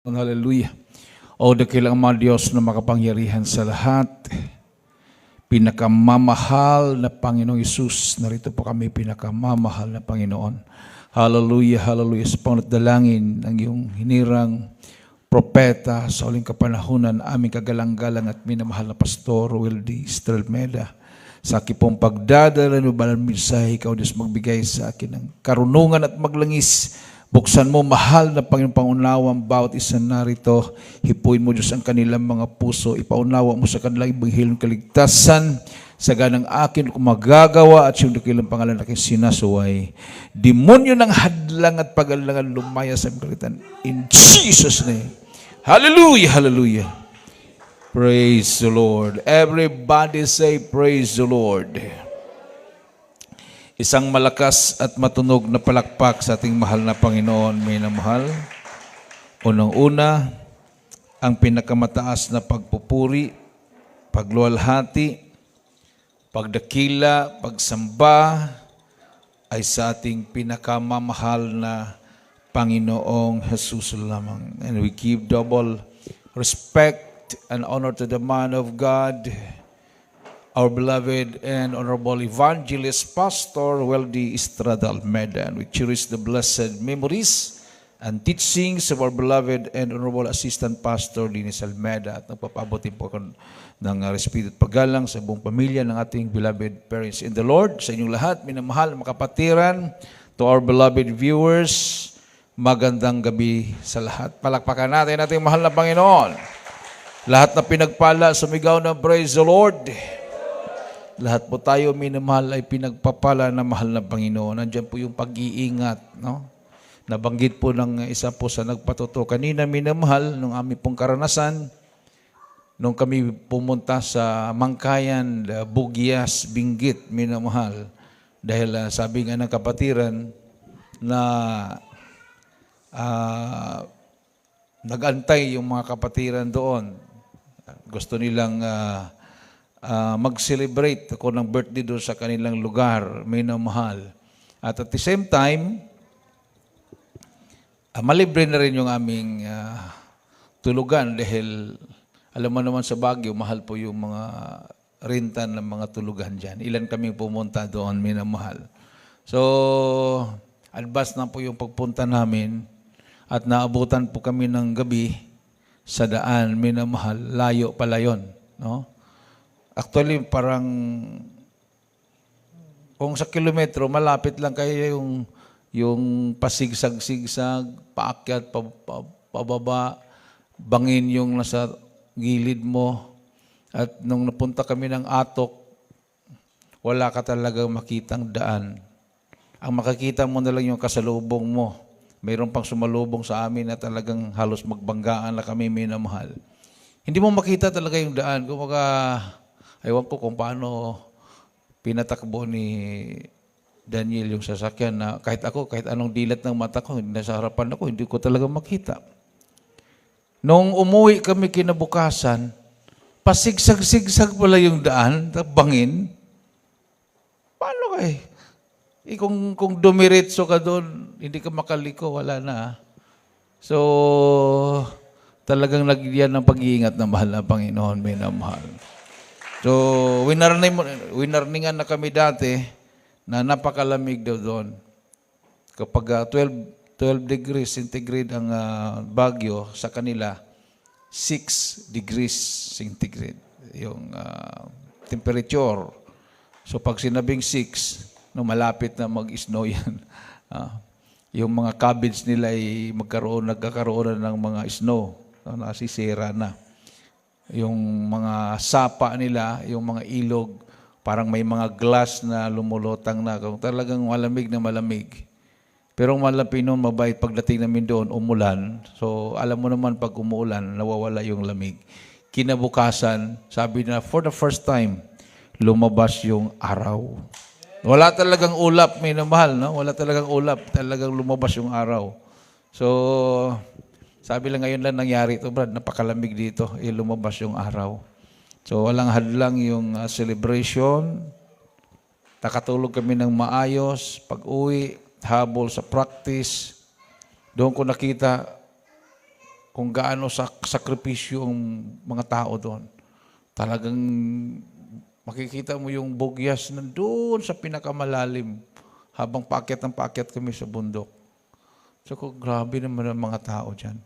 Hallelujah. O dakilang mga Diyos na makapangyarihan sa lahat, pinakamamahal na Panginoong Isus, narito po kami pinakamamahal na Panginoon. Hallelujah, hallelujah. Sa pangatdalangin ng iyong hinirang propeta sa uling kapanahunan, aming kagalang-galang at minamahal na Pastor Wildy Estrelmeda. Sa aking pong pagdadala ng banal mensahe, ikaw Diyos magbigay sa akin ng karunungan at maglangis. Buksan mo, mahal na Panginoon, pangunawang bawat isa narito. Hipuin mo, Diyos, ang kanilang mga puso. Ipaunawa mo sa kanilang ibanghilong kaligtasan. Sa ganang akin kung magagawa at siyang dakilang pangalan na aking sinasuway. Demonyo ng hadlang at pag-alangan lumaya sa aming kalitan. In Jesus' name. Hallelujah, hallelujah. Praise the Lord. Everybody say, praise the Lord. Isang malakas at matunog na palakpak sa ating mahal na Panginoon, minamahal. Unang-una, ang pinakamataas na pagpupuri, pagluwalhati, pagdakila, pagsamba ay sa ating pinakamamahal na Panginoong Jesus lamang. And we give double respect and honor to the man of God, our beloved and honorable evangelist, Pastor Wildy Estrelmeda. We cherish the blessed memories and teachings of our beloved and honorable assistant pastor, Linis Almeda. At nagpapabuti po ako ng respeto at paggalang sa buong pamilya ng ating beloved parents in the Lord. Sa inyong lahat, minamahal, makapatiran, to our beloved viewers, magandang gabi sa lahat. Palakpakan natin ating mahal na Panginoon. Lahat na pinagpala, sumigaw na praise the Lord. Lahat po tayo, minamahal, ay pinagpapala na mahal na Panginoon. Nandiyan po yung pag-iingat, no? Nabanggit po ng isa po sa nagpatuto kanina, minamahal, nung aming pong karanasan, nung kami pumunta sa Mangkayan, Bugyas, Benguet, minamahal. Dahil sabi nga ng kapatiran na nag-antay yung mga kapatiran doon. Gusto nilang mag-celebrate ako ng birthday doon sa kanilang lugar, minamahal. At the same time, malibre na rin yung aming tulugan dahil alam mo naman sa Baguio, mahal po yung mga renta ng mga tulugan dyan. Ilan kami pumunta doon, minamahal. So, advance na po yung pagpunta namin at naabutan po kami ng gabi sa daan, minamahal. Layo pala yun, no? Actually, parang kung sa kilometro, malapit lang kayo yung pasigsag-sigsag, paakyat, pababa, bangin yung nasa gilid mo. At nung napunta kami ng Atok, wala ka talagang makitang daan. Ang makikita mo na lang yung kasalubong mo. Mayroon pang sumalubong sa amin na talagang halos magbanggaan na kami, minamahal. Hindi mo makita talaga yung daan. Kumaga, ewan ko kung paano pinatakbo ni Daniel yung sasakyan na kahit anong dilat ng mata ko, nasa harapan ako, hindi ko talaga makita. Nung umuwi kami kinabukasan, pasigsag-sigsag pala yung daan, bangin. Paano kayo? Kung dumiretso ka doon, hindi ka makaliko, wala na. So, talagang nagyan ng pag-iingat na mahal na Panginoon, minamahal. So, winarningan na kami dati na napakalamig daw doon. Kapag 12 degrees centigrade ang Baguio, sa kanila, 6 degrees centigrade yung temperature. So, pag sinabing 6, no, malapit na mag-snow yan. Yung mga cabbage nila ay nagkakaroon ng mga snow. Nasisira na. Yung mga sapa nila, yung mga ilog, parang may mga glass na lumulutang na. Kung talagang malamig na malamig. Pero ang malapit noon, mabait pagdating namin doon, umulan. So, alam mo naman pag umuulan, nawawala yung lamig. Kinabukasan, sabi na, for the first time, lumabas yung araw. Wala talagang ulap, minamahal, no? Wala talagang ulap, talagang lumabas yung araw. So, sabi lang ngayon lang nangyari ito, Brad, napakalamig dito, lumabas yung araw. So, walang hadlang yung celebration. Nakatulog kami ng maayos. Pag-uwi, habol sa practice. Doon ko nakita kung gaano sakripisyo ang mga tao doon. Talagang makikita mo yung bugyas nandun sa pinakamalalim habang paakyat kami sa bundok. So, grabe naman ang mga tao dyan.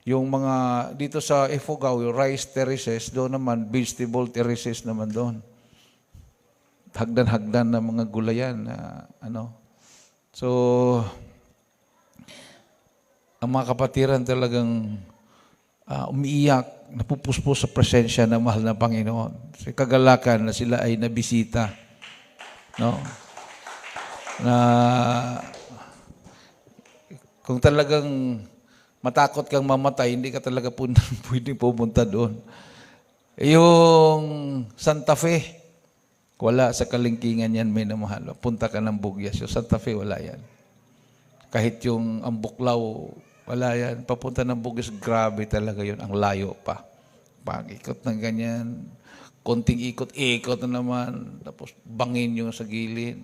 Yung mga, dito sa Ifugao, yung rice terraces, doon naman, vegetable terraces naman doon. Hagdan-hagdan na mga gulayan. So, ang mga kapatiran talagang umiiyak, napupuspos sa presensya ng mahal na Panginoon. Sa kagalakan na sila ay nabisita. No? Na kung talagang matakot kang mamatay, hindi ka talaga pwedeng pumunta doon. Yung Santa Fe, wala sa kalingkingan yan, may namahal. Punta ka ng Bugyas. Yung Santa Fe, wala yan. Kahit yung Ambuklaw, wala yan. Papunta ng Bugyas, grabe talaga yun. Ang layo pa. Pag-ikot ng ganyan, konting ikot na naman, tapos bangin yung sa gilid.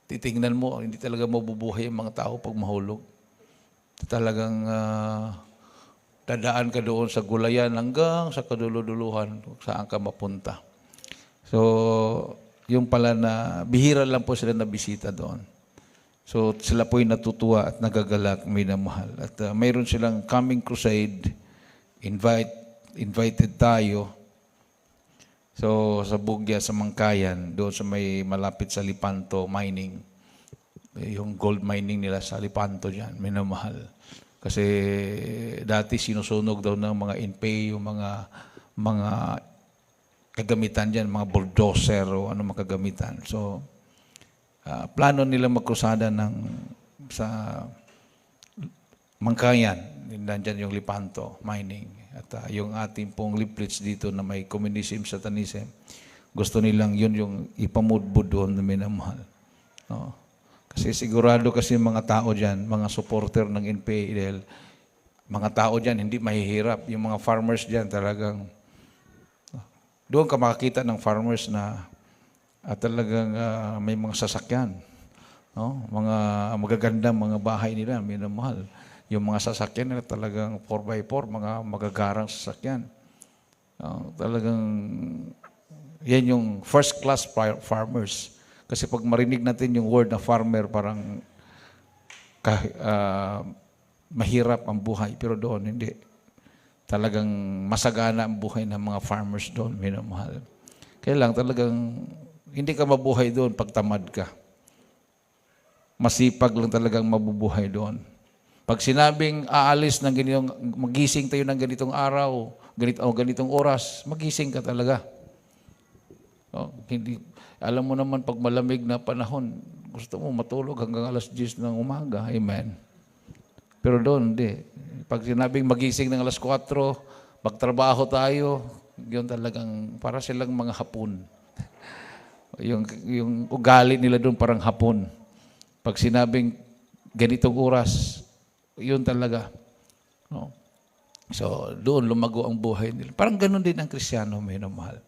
Titingnan mo, hindi talaga mabubuhay ang mga tao pag mahulog. Talagang dadaan ka doon sa gulayan hanggang sa kaduluduluhan kung saan ka mapunta. So, yung pala na bihira lang po sila na bisita doon. So, sila po'y natutuwa at nagagalak, minamahal. At mayroon silang coming crusade, invited tayo. So, sa Bugya, sa Mangkayan, doon sa may malapit sa Lipanto mining. Yung gold mining nila sa Lipanto dyan, minamahal. Kasi dati sinusunog daw ng mga INPE, yung mga kagamitan dyan, mga bulldozer o ano mga kagamitan. So, plano nila magkrusada sa Mangkayan, nandyan yung Lipanto mining. At yung ating pong leaflets dito na may communism, satanism, gusto nilang yun yung ipamudbud doon na minamahal. No? Kasi sigurado kasi mga tao dyan, mga supporter ng NPA, mga tao dyan hindi mahihirap. Yung mga farmers dyan talagang, doon ka makakita ng farmers na talagang may mga sasakyan. No? Mga magagandang mga bahay nila, minamahal. Yung mga sasakyan nila talagang 4x4, mga magagarang sasakyan. Talagang, yan yung first class farmers. Kasi pag marinig natin yung word na farmer, parang mahirap ang buhay. Pero doon, hindi. Talagang masagana ang buhay ng mga farmers doon, minamahal. Kaya lang talagang hindi ka mabuhay doon pag tamad ka. Masipag lang talagang mabubuhay doon. Pag sinabing aalis ng ganitong, magising tayo ng ganitong araw, ganitong oras, magising ka talaga. Hindi, alam mo naman pag malamig na panahon, gusto mo matulog hanggang alas 10 ng umaga. Amen. Pero doon, hindi. Pag sinabing magising ng alas 4, magtrabaho tayo, yun talagang para silang mga hapon. yung ugali nila doon parang hapon. Pag sinabing ganitong oras, yun talaga. No? So, doon lumago ang buhay nila. Parang ganun din ang Kristiyano, may namahal.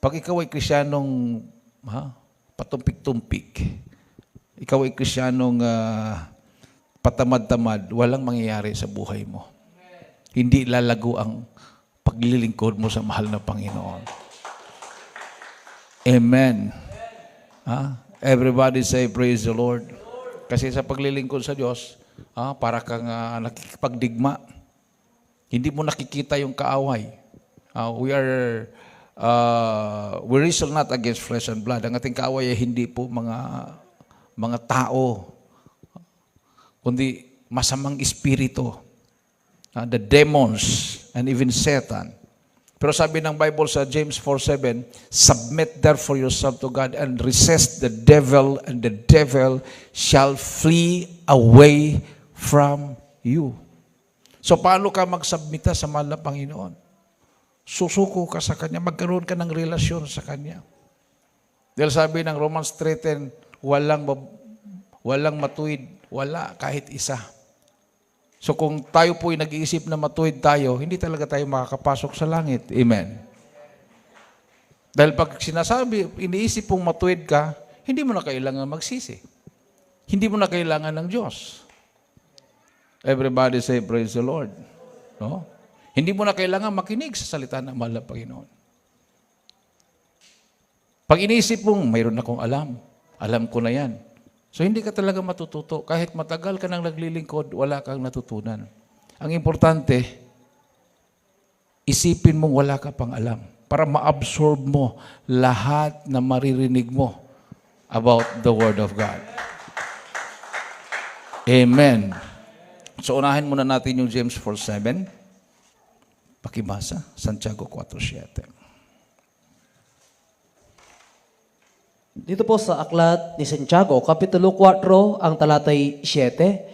Pag ikaw ay Kristiyanong patumpik-tumpik, ikaw ay Kristiyanong patamad-tamad, walang mangyayari sa buhay mo. Hindi lalago ang paglilingkod mo sa mahal na Panginoon. Amen. Everybody say, praise the Lord. Kasi sa paglilingkod sa Diyos, para kang nakikipagdigma. Hindi mo nakikita yung kaaway. We wrestle not against flesh and blood. Ang ating kaaway ay hindi po mga tao, kundi masamang espiritu. The demons and even Satan. Pero sabi ng Bible sa James 4:7, submit therefore yourself to God and resist the devil, and the devil shall flee away from you. So paano ka magsubmita sa mahal na Panginoon? Susuko ka sa Kanya, magkaroon ka ng relasyon sa Kanya. Dahil sabi ng Romans 3:10, walang matuwid, wala kahit isa. So kung tayo po'y nag-iisip na matuwid tayo, hindi talaga tayo makakapasok sa langit. Amen. Dahil pag sinasabi, iniisip pong matuwid ka, hindi mo na kailangan magsisi. Hindi mo na kailangan ng Diyos. Everybody say, praise the Lord. No? Hindi mo na kailangan makinig sa salita ng mahal na Panginoon. Pag inisip mong, mayroon akong alam ko na yan. So hindi ka talaga matututo. Kahit matagal ka nang naglilingkod, wala kang natutunan. Ang importante, isipin mong wala ka pang alam para ma-absorb mo lahat na maririnig mo about the Word of God. Amen. So unahin muna natin yung James 4:7. Pakibasa, Santiago 4:7. Dito po sa aklat ni Santiago, Kapitulo 4, ang talatay 7.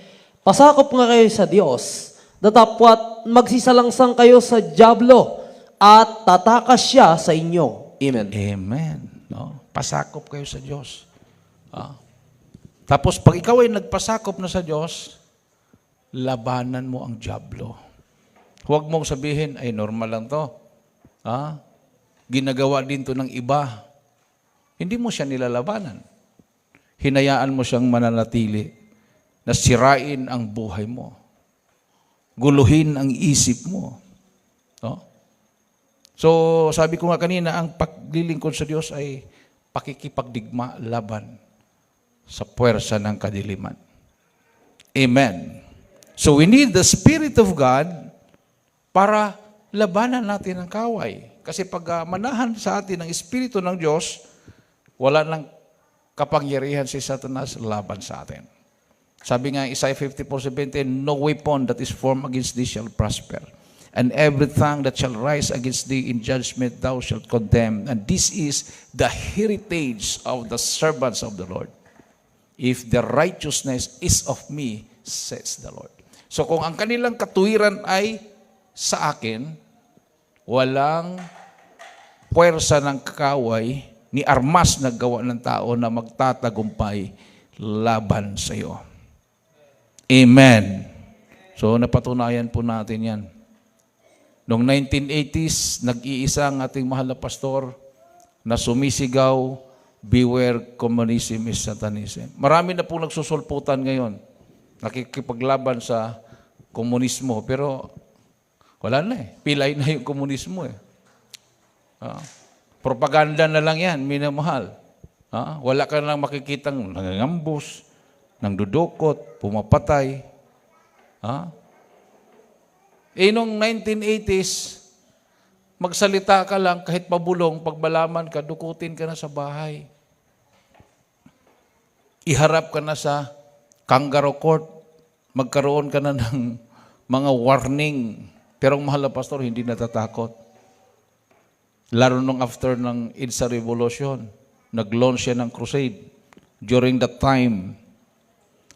Pasakop nga kayo sa Diyos, datapwat magsisalangsang kayo sa dyablo, at tatakas siya sa inyo. Amen. Amen. No? Pasakop kayo sa Diyos. Tapos pag ikaw ay nagpasakop na sa Diyos, labanan mo ang dyablo. Huwag mong sabihin, ay normal lang to. Ginagawa din to ng iba. Hindi mo siya nilalabanan. Hinayaan mo siyang mananatili na sirain ang buhay mo. Guluhin ang isip mo. No? So, sabi ko nga kanina, ang paglilingkod sa Diyos ay pakikipagdigma laban sa puwersa ng kadiliman. Amen. So, we need the Spirit of God para labanan natin ang kaway. Kasi pag manahan sa atin ang Espiritu ng Diyos, wala nang kapangyarihan si Satanas laban sa atin. Sabi nga Isaiah 54:17, no weapon that is formed against thee shall prosper, and every tongue that shall rise against thee in judgment thou shalt condemn. And this is the heritage of the servants of the Lord. If the righteousness is of me, says the Lord. So kung ang kanilang katuwiran ay sa akin, walang puwersa ng kakaway ni armas na gawa ng tao na magtatagumpay laban sa iyo. Amen. So napatunayan po natin yan. Noong 1980s, nag-iisa ang ating mahal na pastor na sumisigaw, beware communism is satanism. Marami na po nagsusulputan ngayon. Nakikipaglaban sa komunismo. Pero wala na eh. Pilay na yung komunismo eh. Propaganda na lang yan, minamahal. Wala ka lang makikitang nangangambos, nangdudukot, pumapatay. Noong 1980s, magsalita ka lang kahit pabulong, pagbalaman ka, dukutin ka na sa bahay. Iharap ka na sa kangaroo court, magkaroon ka na ng mga warning. Pero ang mahal na pastor, hindi natatakot. Lalo nung after ng EDSA Revolution, nag-launch siya ng crusade. During that time,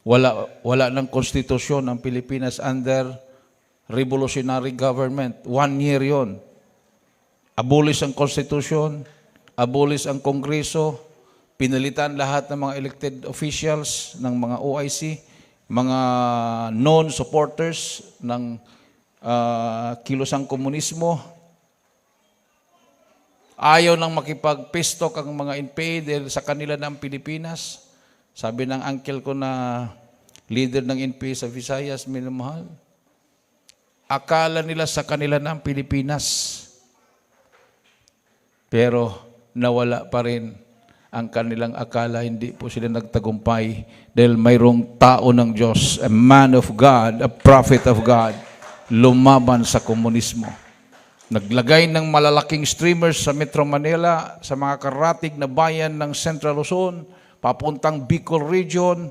wala ng konstitusyon ang Pilipinas under revolutionary government. 1 year yon. Abolish ang konstitusyon, abolish ang kongreso, pinalitan lahat ng mga elected officials ng mga OIC, mga non-supporters ng kilosang komunismo. Ayaw nang makipagpistok ang mga NPA dahil sa kanila ng Pilipinas. Sabi ng uncle ko na leader ng NPA sa Visayas, minamahal, akala nila sa kanila ng Pilipinas. Pero nawala pa rin ang kanilang akala. Hindi po sila nagtagumpay dahil mayroong tao ng Diyos, a man of God, a prophet of God, lumaban sa komunismo. Naglagay ng malalaking streamers sa Metro Manila, sa mga karatig na bayan ng Central Luzon, papuntang Bicol Region,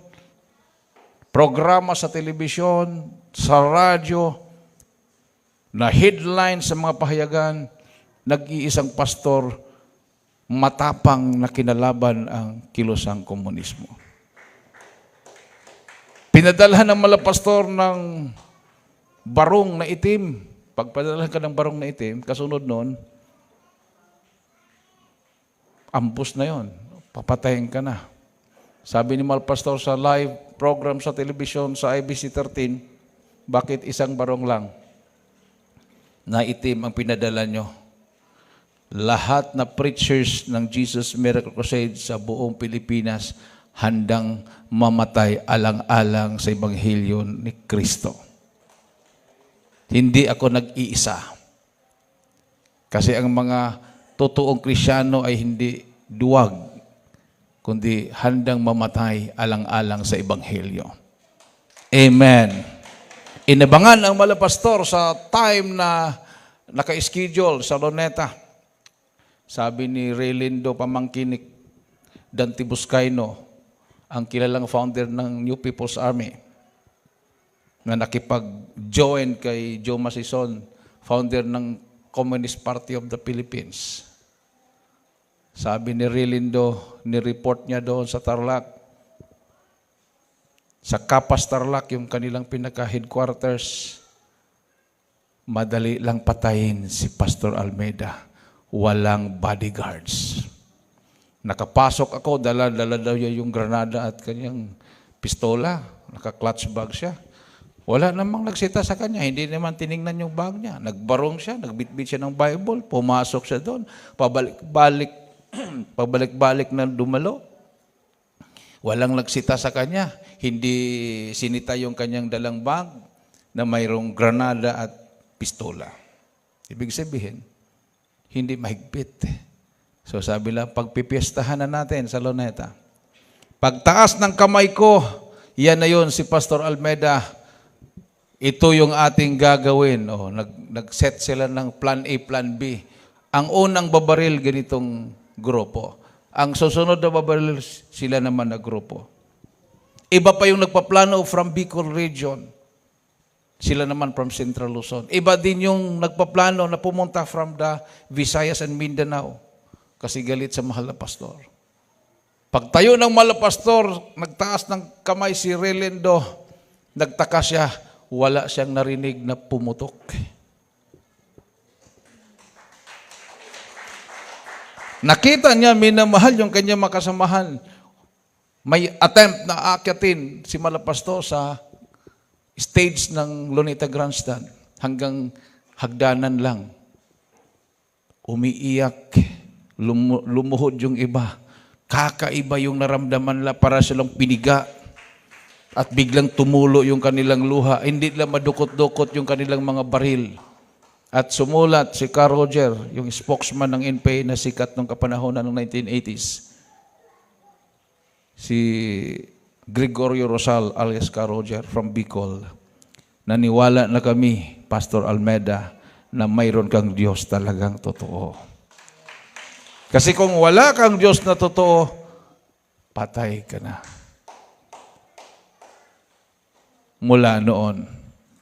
programa sa telebisyon, sa radyo, na headline sa mga pahayagan, nag-iisang pastor, matapang na kinalaban ang kilosang komunismo. Pinadalhan ng malapastor ng barong na itim. Pagpadala ka ng barong na itim, kasunod nun, ambus na yon, papatayin ka na. Sabi ni Malpastor sa live program sa television sa IBC 13, bakit isang barong lang na itim ang pinadala nyo? Lahat na preachers ng Jesus Miracle Crusade sa buong Pilipinas handang mamatay alang-alang sa Ebanghelyo ni Kristo. Hindi ako nag-iisa. Kasi ang mga totoong Kristiyano ay hindi duwag, kundi handang mamatay alang-alang sa Ebanghelyo. Amen. Inabangan ang malapastor sa time na naka-schedule sa Luneta. Sabi ni Raylindo Pamangkinik Dante Buscaino, ang kilalang founder ng New People's Army, na nakipag-join kay Joe Masison, founder ng Communist Party of the Philippines. Sabi ni Raylindo, ni-report niya doon sa Tarlac, sa Kapas Tarlac, yung kanilang pinaka-headquarters, madali lang patayin si Pastor Almeida. Walang bodyguards. Nakapasok ako, dala-dala daw niya yung granada at kanyang pistola. Naka-clutch bag siya. Wala namang nagsita sa kanya. Hindi naman tiningnan yung bag niya. Nagbarong siya, nagbitbit siya ng Bible, pumasok siya doon, pabalik-balik na dumalo. Walang nagsita sa kanya. Hindi sinita yung kanyang dalang bag na mayroong granada at pistola. Ibig sabihin, hindi mahigpit. So sabi lang, pagpipiestahan na natin sa Luneta. Pagtaas ng kamay ko, yan na yun si Pastor Almeida. Ito yung ating gagawin. Nag-set sila ng plan A, plan B. Ang unang babaril, ganitong grupo. Ang susunod na babaril, sila naman na grupo. Iba pa yung nagpaplano from Bicol region. Sila naman from Central Luzon. Iba din yung nagpaplano na pumunta from the Visayas and Mindanao. Kasi galit sa mahal na pastor. Pagtayo ng mahal na pastor, nagtaas ng kamay si Raylindo, nagtaka siya, wala siyang narinig na pumutok. Nakita niya, minamahal yung kanyang makasamahan. May attempt na aakyatin si Malapastor sa stage ng Luneta Grandstand hanggang hagdanan lang. Umiiyak, lumuhod yung iba. Kakaiba yung naramdaman nila, para silang piniga at biglang tumulo yung kanilang luha. Hindi nila madukot-dukot yung kanilang mga baril. At sumulat si Carl Roger, yung spokesman ng NPA na sikat nung kapanahonan ng 1980s. Si Gregorio Rosal alias Carl Roger from Bicol. Naniwala na kami, Pastor Almeida, na mayroon kang Diyos talagang totoo. Kasi kung wala kang Diyos na totoo, patay ka na. Mula noon,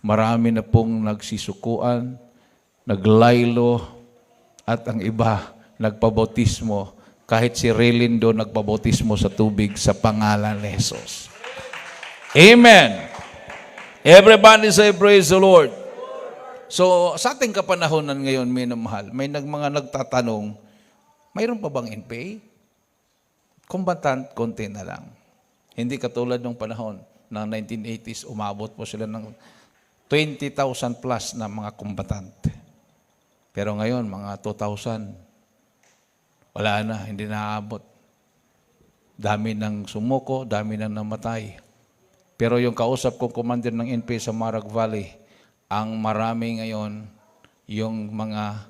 marami na pong nagsisukuan, naglaylo, at ang iba nagpabautismo. Kahit si Raylindo nagpabautismo sa tubig sa pangalan ni Jesus. Amen! Everybody say, praise the Lord. So, sa ating kapanahonan ngayon, minamahal, may mga nagtatanong, mayroon pa bang NPA? Combatant, konti na lang. Hindi katulad ng panahon ng 1980s, umabot po sila ng 20,000 plus na mga combatant. Pero ngayon, mga 2,000, wala na, hindi naaabot. Dami ng sumuko, dami ng namatay. Pero yung kausap kong commander ng NPA sa Marag Valley, ang marami ngayon, yung mga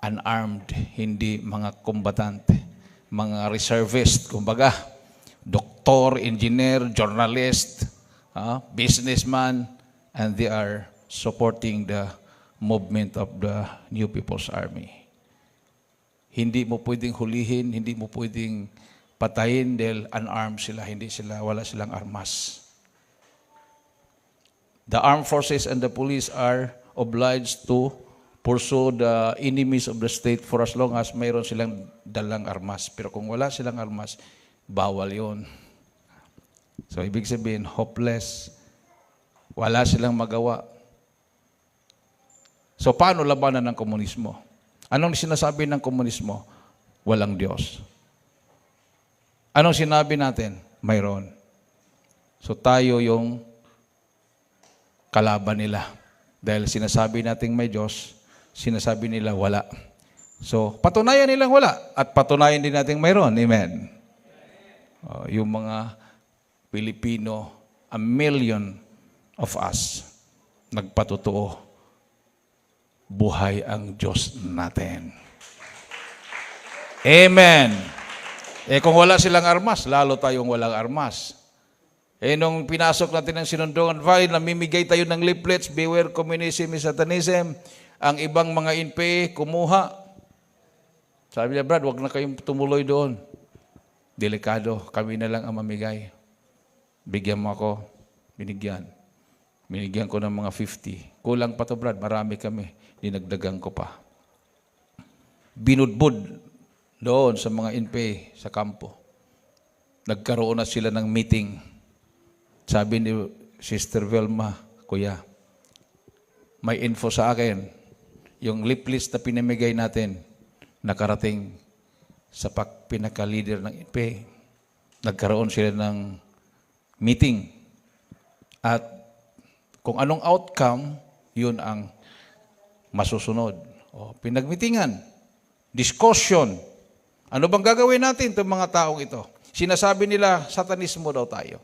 unarmed, hindi mga kombatante, mga reservist, kumbaga, doktor, engineer, journalist, businessman, and they are supporting the movement of the New People's Army. Hindi mo pwedeng hulihin, hindi mo pwedeng patayin dahil unarmed sila, wala silang armas. The armed forces and the police are obliged to pursue the enemies of the state for as long as mayroon silang dalang armas. Pero kung wala silang armas, bawal yun. So, ibig sabihin, hopeless. Wala silang magawa. So, paano labanan ng komunismo? Anong sinasabi ng komunismo? Walang Diyos. Anong sinabi natin? Mayroon. So tayo yung kalaban nila. Dahil sinasabi natin may Diyos, sinasabi nila wala. So patunayan nilang wala at patunayan din natin mayroon. Amen. Yung mga Pilipino, 1 million of us, nagpatotoo, buhay ang Diyos natin. Amen. Kung wala silang armas, lalo tayong walang armas. Nung pinasok natin ang Sinundoan Valley, namimigay tayo ng leaflets, beware communism is satanism. Ang ibang mga INPE, kumuha. Sabi niya, Brad, wag na kayong tumuloy doon. Delikado, kami na lang ang mamigay. Bigyan mo ako, binigyan. Binigyan ko ng mga 50. Kulang pa to, Brad, marami kami. Dinagdagan ko pa. Binudbud doon sa mga INPE sa kampo. Nagkaroon na sila ng meeting. Sabi ni Sister Velma, Kuya, may info sa akin. Yung lip list na pinamigay natin, nakarating sa pinaka-leader ng INPE. Nagkaroon sila ng meeting. At kung anong outcome, yun ang masusunod. Pinagmitingan, discussion. Ano bang gagawin natin itong mga taong ito? Sinasabi nila, satanismo daw tayo.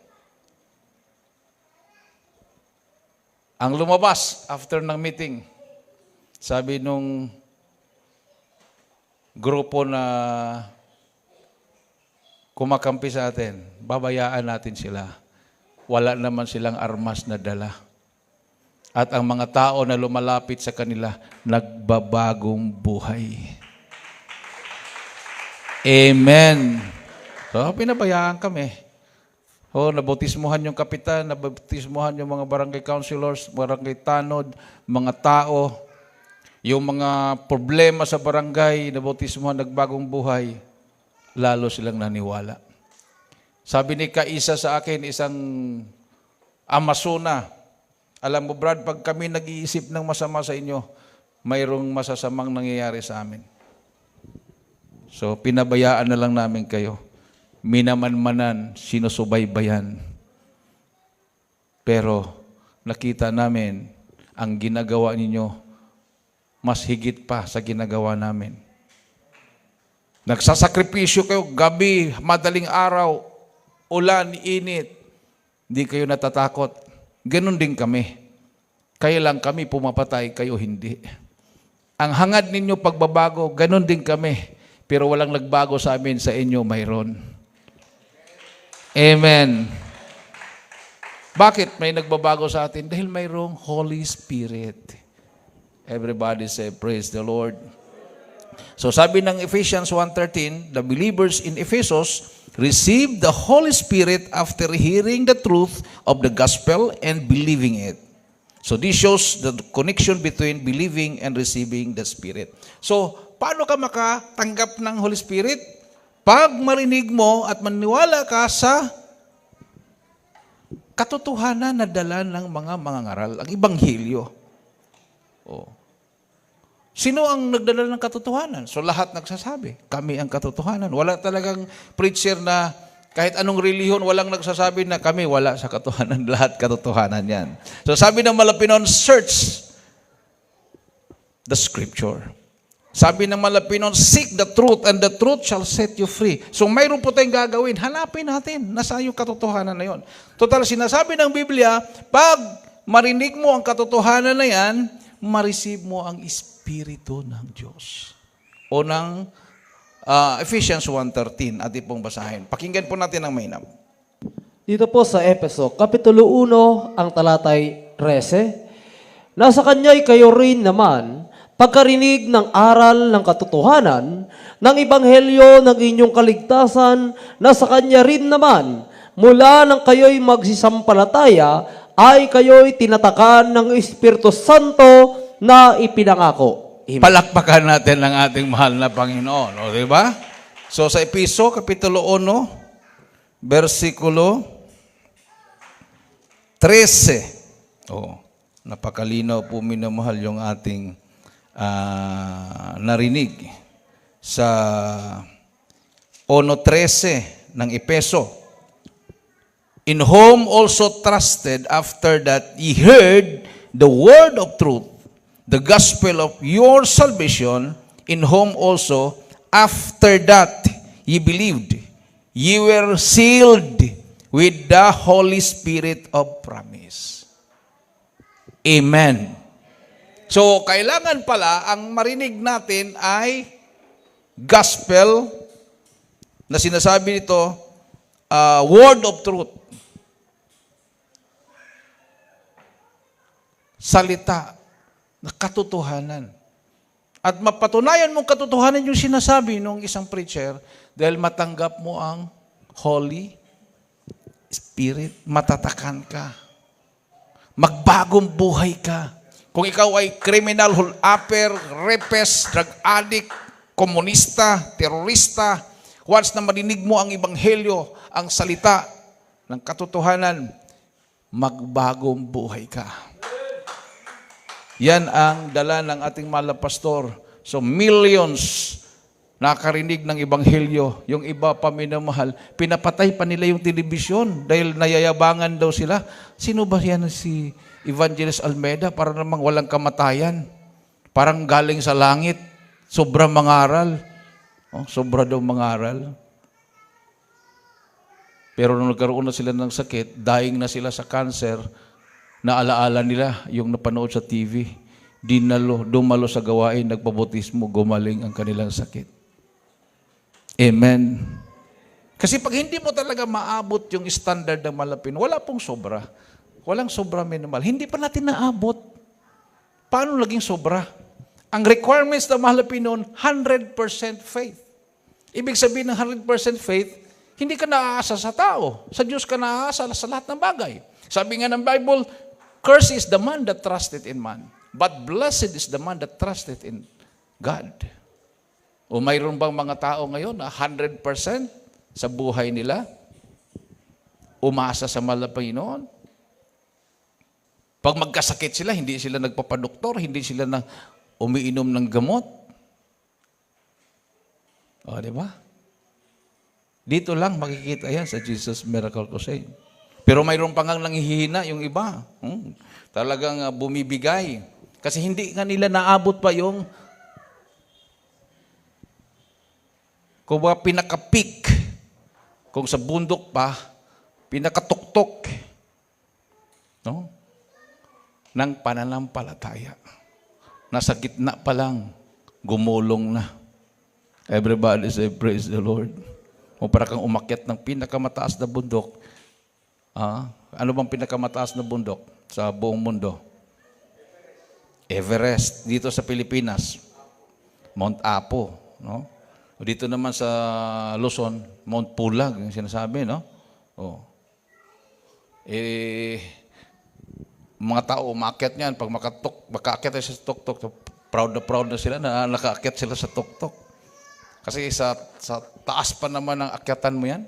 Ang lumabas after ng meeting, sabi nung grupo na kumakampi sa atin, babayaan natin sila. Wala naman silang armas na dala. At ang mga tao na lumalapit sa kanila, nagbabagong buhay. Amen. So, pinabayaan kami. Nabautismuhan yung kapitan, nabautismuhan yung mga barangay councilors, barangay tanod, mga tao, yung mga problema sa barangay, nabautismuhan, nagbagong buhay, lalo silang naniwala. Sabi ni Kaisa sa akin, isang Amazona, alam mo Brad, pag kami nag-iisip ng masama sa inyo, mayroong masasamang nangyayari sa amin. So, pinabayaan na lang namin kayo. Minamanmanan, sinusubaybayan. Pero, nakita namin, ang ginagawa ninyo, mas higit pa sa ginagawa namin. Nagsasakripisyo kayo, gabi, madaling araw, ulan, init. Hindi kayo natatakot. Ganon din kami. Kaya lang kami pumapatay, kayo hindi. Ang hangad ninyo pagbabago, ganon din kami. Pero walang nagbago sa amin, sa inyo mayroon. Amen. Bakit may nagbabago sa atin? Dahil mayroong Holy Spirit. Everybody say, praise the Lord. So sabi ng Ephesians 1:13, the believers in Ephesus received the Holy Spirit after hearing the truth of the gospel and believing it. So this shows the connection between believing and receiving the Spirit. So, paano ka makatanggap ng Holy Spirit? Pag marinig mo at maniwala ka sa katotohanan na dala ng mga mangangaral, ang Ebanghelyo. Sino ang nagdala ng katotohanan? So lahat nagsasabi, kami ang katotohanan. Wala talagang preacher na kahit anong relihiyon, walang nagsasabi na kami wala sa katotohanan. Lahat katotohanan yan. So sabi ng Malapinon, search the scripture. Sabi ng Malapinon, seek the truth and the truth shall set you free. So mayroon po tayong gagawin. Hanapin natin. Nasaan yung katotohanan na yon? Total, sinasabi ng Biblia, pag marinig mo ang katotohanan na yan, ma-receive mo ang Espiritu ng Diyos. O ng Ephesians 1:13. Atin pong basahin. Pakinggan po natin ang mainam. Dito po sa Efeso, Kapitulo 1, ang talatay 13, nasa kanya'y kayo rin naman, pagkarinig ng aral ng katotohanan, ng ebanghelyo ng inyong kaligtasan, nasa kanya rin naman, mula nang kayo'y magsisampalataya, ay kayo'y tinatakan ng Espiritu Santo na ipinangako. Amen. Palakpakan natin ang ating mahal na Panginoon. O, di ba? So, sa Episo, Kapitulo 1, versikulo 13. Napakalinaw po, minamahal yung ating narinig sa 1:13 ng Epeso. In whom also trusted after that ye heard the word of truth, the gospel of your salvation, in whom also after that ye believed, ye were sealed with the Holy Spirit of promise. Amen. So, kailangan pala, ang marinig natin ay gospel na sinasabi nito, word of truth. Salita na katotohanan. At mapatunayan mong katotohanan yung sinasabi ng isang preacher dahil matanggap mo ang Holy Spirit, matatakan ka. Magbagong buhay ka. Kung ikaw ay criminal, hulaper, rapist, drug addict, komunista, terorista, once na marinig mo ang ebanghelyo, ang salita ng katotohanan, magbagong buhay ka. Yan ang dala ng ating mahal na pastor. So millions nakarinig ng ebanghelyo. Yung iba pa minamahal, pinapatay pa nila yung telebisyon dahil nayayabangan daw sila. Sino ba yan si Evangelist Almeida? Para namang walang kamatayan. Parang galing sa langit. Sobra mangaral. Oh, sobra daw mangaral. Pero nung nagkaroon na sila ng sakit, dying na sila sa cancer, naalaala nila yung napanood sa TV. Dumalo sa gawain, nagpabotismo, gumaling ang kanilang sakit. Amen. Kasi pag hindi mo talaga maabot yung standard ng malapin, wala pong sobra. Walang sobra minimal. Hindi pa natin naabot. Paano naging sobra? Ang requirements ng malapin noon, 100% faith. Ibig sabihin ng 100% faith, hindi ka naaasa sa tao. Sa Diyos ka naaasa sa lahat ng bagay. Sabi nga ng Bible, cursed is the man that trusted in man, but blessed is the man that trusted in God. O mayroon bang mga tao ngayon na 100% sa buhay nila umasa sa mahal na Panginoon? Pag magkasakit sila, hindi sila nagpapadoktor, hindi sila na umiinom ng gamot. O, di ba? Dito lang makikita yan sa Jesus Miracle Crusade. Pero mayroon pa ngang nanghihina yung iba. Talagang bumibigay. Kasi hindi nga nila naabot pa yung kung ba pinaka-peak, kung sa bundok pa, pinakatuktok, no? Ng pananampalataya. Nasa gitna pa lang, gumulong na. Everybody say, praise the Lord. O para kang umakyat ng pinakamataas na bundok. Ano bang pinakamataas na bundok sa buong mundo? Everest. Dito sa Pilipinas, Mount Apo, no? Dito naman sa Luzon, Mount Pulag, yung sinasabi, no? Mga tao umakyat niyan, pag makaakyat sa tuktok, proud na sila na nakaakyat sila sa tuktok. Kasi sa taas pa naman ang akyatan mo yan.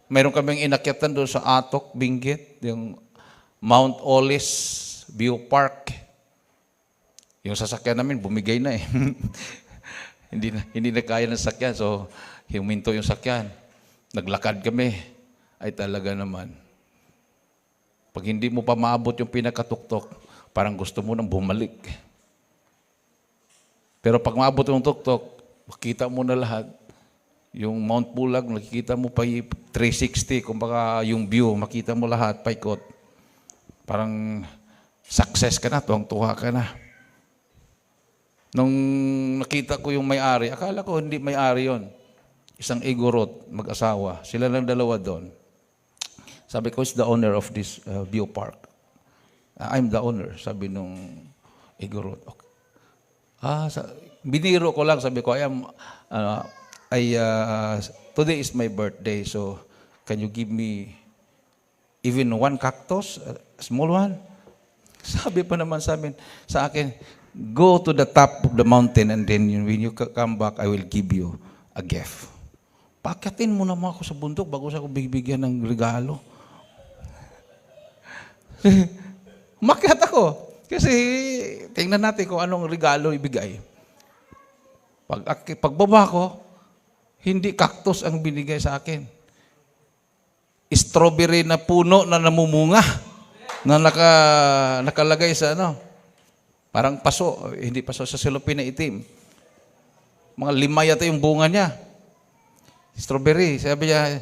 Mayroon kaming inakyatan doon sa Atok, Benguet, yung Mount Olis View Park. Yung sasakyan namin, bumigay na eh. Hindi na kaya ng sakyan. So, huminto yung sakyan. Naglakad kami. Ay talaga naman. Pag hindi mo pa maabot yung pinakatuktok, parang gusto mo nang bumalik. Pero pag maabot yung tuktok, makita mo na lahat. Yung Mount Pulag, nakikita mo pa 360, kumbaga yung view, makita mo lahat, paikot. Parang success ka na, tuwang-tuwa ka na. Nung nakita ko yung may-ari, akala ko hindi may-ari yon. Isang Igorot, mag-asawa. Sila lang dalawa doon. Sabi ko, is the owner of this view park. I'm the owner, sabi nung Igorot. Okay. Biniro ko lang, sabi ko, today is my birthday, so can you give me even one cactus, a small one? Sabi pa naman sa akin, go to the top of the mountain and then when you come back, I will give you a gift. Pakatin mo naman ako sa bundok bago sa ako bibigyan ng regalo. Makyat ako. Kasi tingnan natin kung anong regalo ibigay. Pagbaba ko, hindi cactus ang binigay sa akin. Strawberry na puno na namumunga na nakalagay sa parang paso, hindi paso, sa cellophane na itim. Mga 5 yata yung bunga niya. Strawberry. Sabi niya,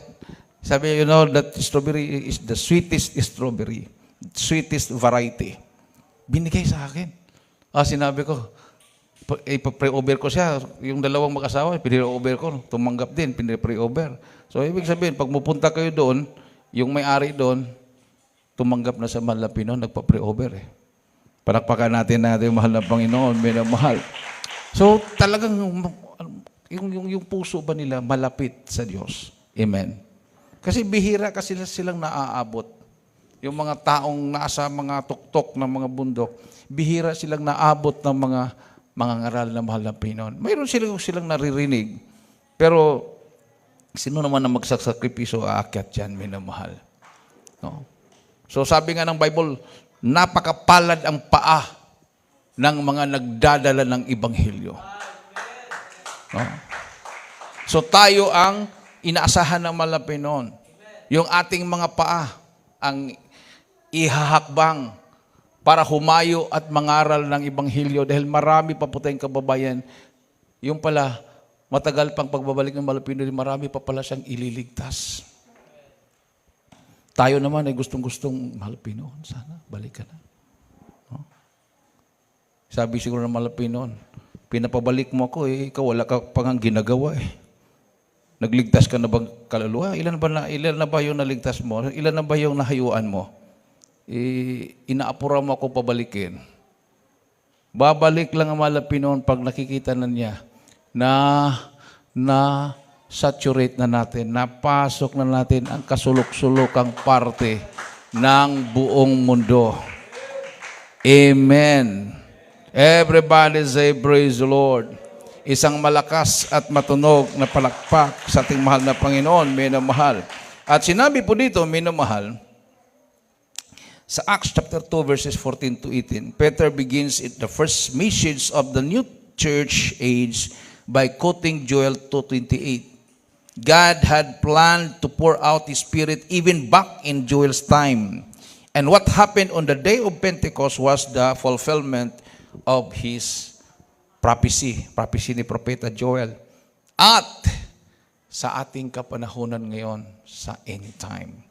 you know, that strawberry is the sweetest strawberry. Sweetest variety. Binigay sa akin. Sinabi ko, ipa-pre-over ko siya. Yung dalawang mag-asawa, pinre-over ko. Tumanggap din, pinre-over. So, ibig sabihin, pag mupunta kayo doon, yung may-ari doon, tumanggap na sa mahal na Pinoon, nagpa-pre-over eh. Palakpakan natin yung mahal na Panginoon, minamahal. So, talagang yung puso ba nila malapit sa Diyos? Amen. Kasi bihira kasi silang naaabot. Yung mga taong nasa mga tuktok ng mga bundok, bihira silang naabot ng mga ngaral na mahal na Panginoon. Mayroon silang naririnig, pero sino naman na magsasakripiso aakyat yan, minamahal? No? So sabi nga ng Bible, napakapalad ang paa ng mga nagdadala ng Ebanghelyo. No? So tayo ang inaasahan ng mahal na Panginoon. Yung ating mga paa ang ihahakbang para humayo at mangaral ng Ebanghelyo dahil marami pa po tayong kababayan. Yung pala, matagal pang pagbabalik ng mahal na Panginoon, marami pa pala siyang ililigtas. Tayo naman ay gustong-gustong, mahal na Panginoon, sana, balik ka na. No? Sabi siguro ng mahal na Panginoon, pinapabalik mo ako ikaw wala ka pang ginagawa eh. Nagligtas ka na bang kaluluwa? Ilan na ba yung naligtas mo? Ilan na ba yung nahayuan mo? Inaapura mo ako pabalikin. Babalik lang ang mahal na Panginoon pag nakikita na niya na saturate na natin, napasok na natin ang kasulok-sulokang parte ng buong mundo. Amen. Everybody say praise the Lord. Isang malakas at matunog na palakpak sa ating mahal na Panginoon, minamahal. At sinabi po dito, minamahal, sa Acts chapter 2 verses 14 to 18, Peter begins the first message of the new church age by quoting Joel 2:28. God had planned to pour out His Spirit even back in Joel's time. And what happened on the day of Pentecost was the fulfillment of His prophecy ni Propeta Joel. At sa ating kapanahunan ngayon, sa end time.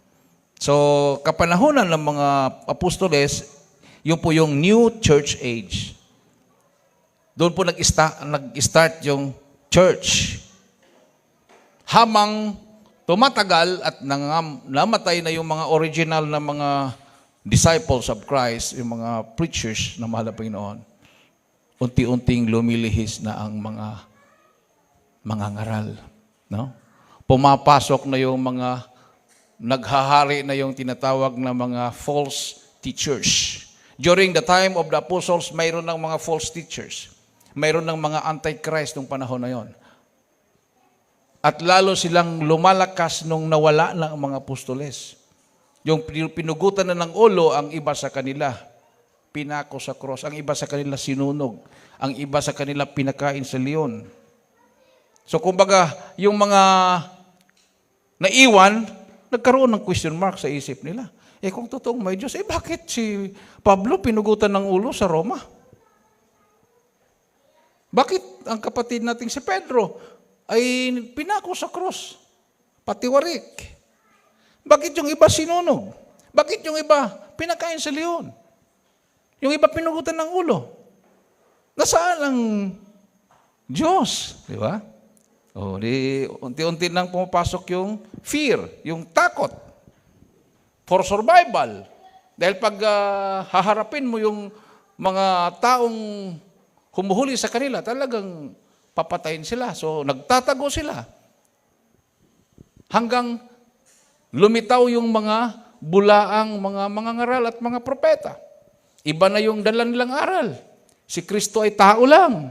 So, kapanahonan ng mga apostoles, yun po yung new church age. Doon po nag-start yung church. Habang tumatagal at namatay na yung mga original na mga disciples of Christ, yung mga preachers na mahal na Panginoon, unti-unting lumilihis na ang mga ngaral. No? Pumapasok na yung mga naghahari na yung tinatawag na mga false teachers. During the time of the apostles, mayroon ng mga false teachers. Mayroon ng mga antichrist nung panahon na yon. At lalo silang lumalakas nung nawala na ang mga apostoles. Yung pinugutan na ng ulo, ang iba sa kanila, pinako sa cross. Ang iba sa kanila sinunog. Ang iba sa kanila pinakain sa leon. So kumbaga, yung mga naiwan, nagkaroon ng question mark sa isip nila. Kung totoong may Diyos, bakit si Pablo pinugutan ng ulo sa Roma? Bakit ang kapatid nating si Pedro ay pinako sa cross? Patiwarik. Bakit yung iba sinunog? Bakit yung iba pinakain sa leon? Yung iba pinugutan ng ulo? Nasaan ang Diyos? Di ba? Unti-unti nang pumapasok yung fear, yung takot for survival. Dahil pag haharapin mo yung mga taong humuhuli sa kanila, talagang papatayin sila. So, nagtatago sila. Hanggang lumitaw yung mga bulaang mga ngaral at mga propeta. Iba na yung dala nilang aral. Si Kristo ay tao lang.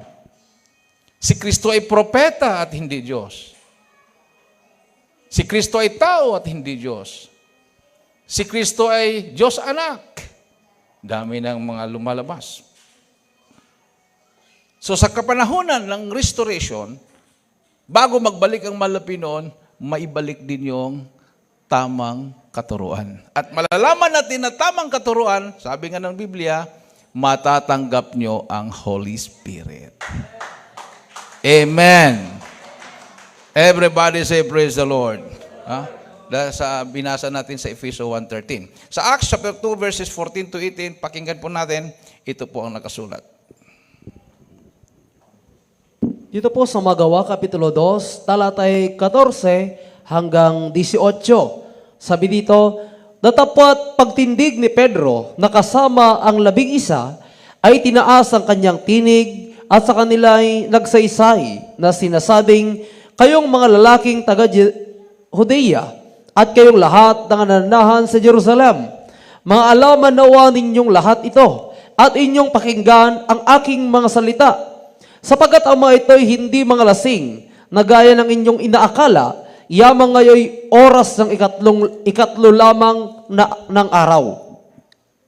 Si Kristo ay propeta at hindi Diyos. Si Kristo ay tao at hindi Diyos. Si Kristo ay Diyos anak. Dami ng mga lumalabas. So sa kapanahunan ng restoration, bago magbalik ang mahal na Panginoon, maibalik din yung tamang katuruan. At malalaman natin na tamang katuruan, sabi nga ng Biblia, matatanggap nyo ang Holy Spirit. Amen. Everybody say praise the Lord. sa binasa natin sa Efeso 1:13. Sa Acts chapter 2 verses 14 to 18, pakinggan po natin, ito po ang nakasulat. Dito po sa Magawa, Kapitulo 2, talatay 14 hanggang 18. Sabi dito, datapwat pagtindig ni Pedro na kasama ang 11 ay tinaas ang kanyang tinig at sa kanila ay nagsaysay na sinasabing, kayong mga lalaking taga-Judea at kayong lahat na nananahan sa Jerusalem, mga alaman nawa ninyong lahat ito at inyong pakinggan ang aking mga salita. Sapagkat ang mga ito'y hindi mga lasing, na gaya ng inyong inaakala, yamang ngayoy oras ng ikatlo lamang ng araw.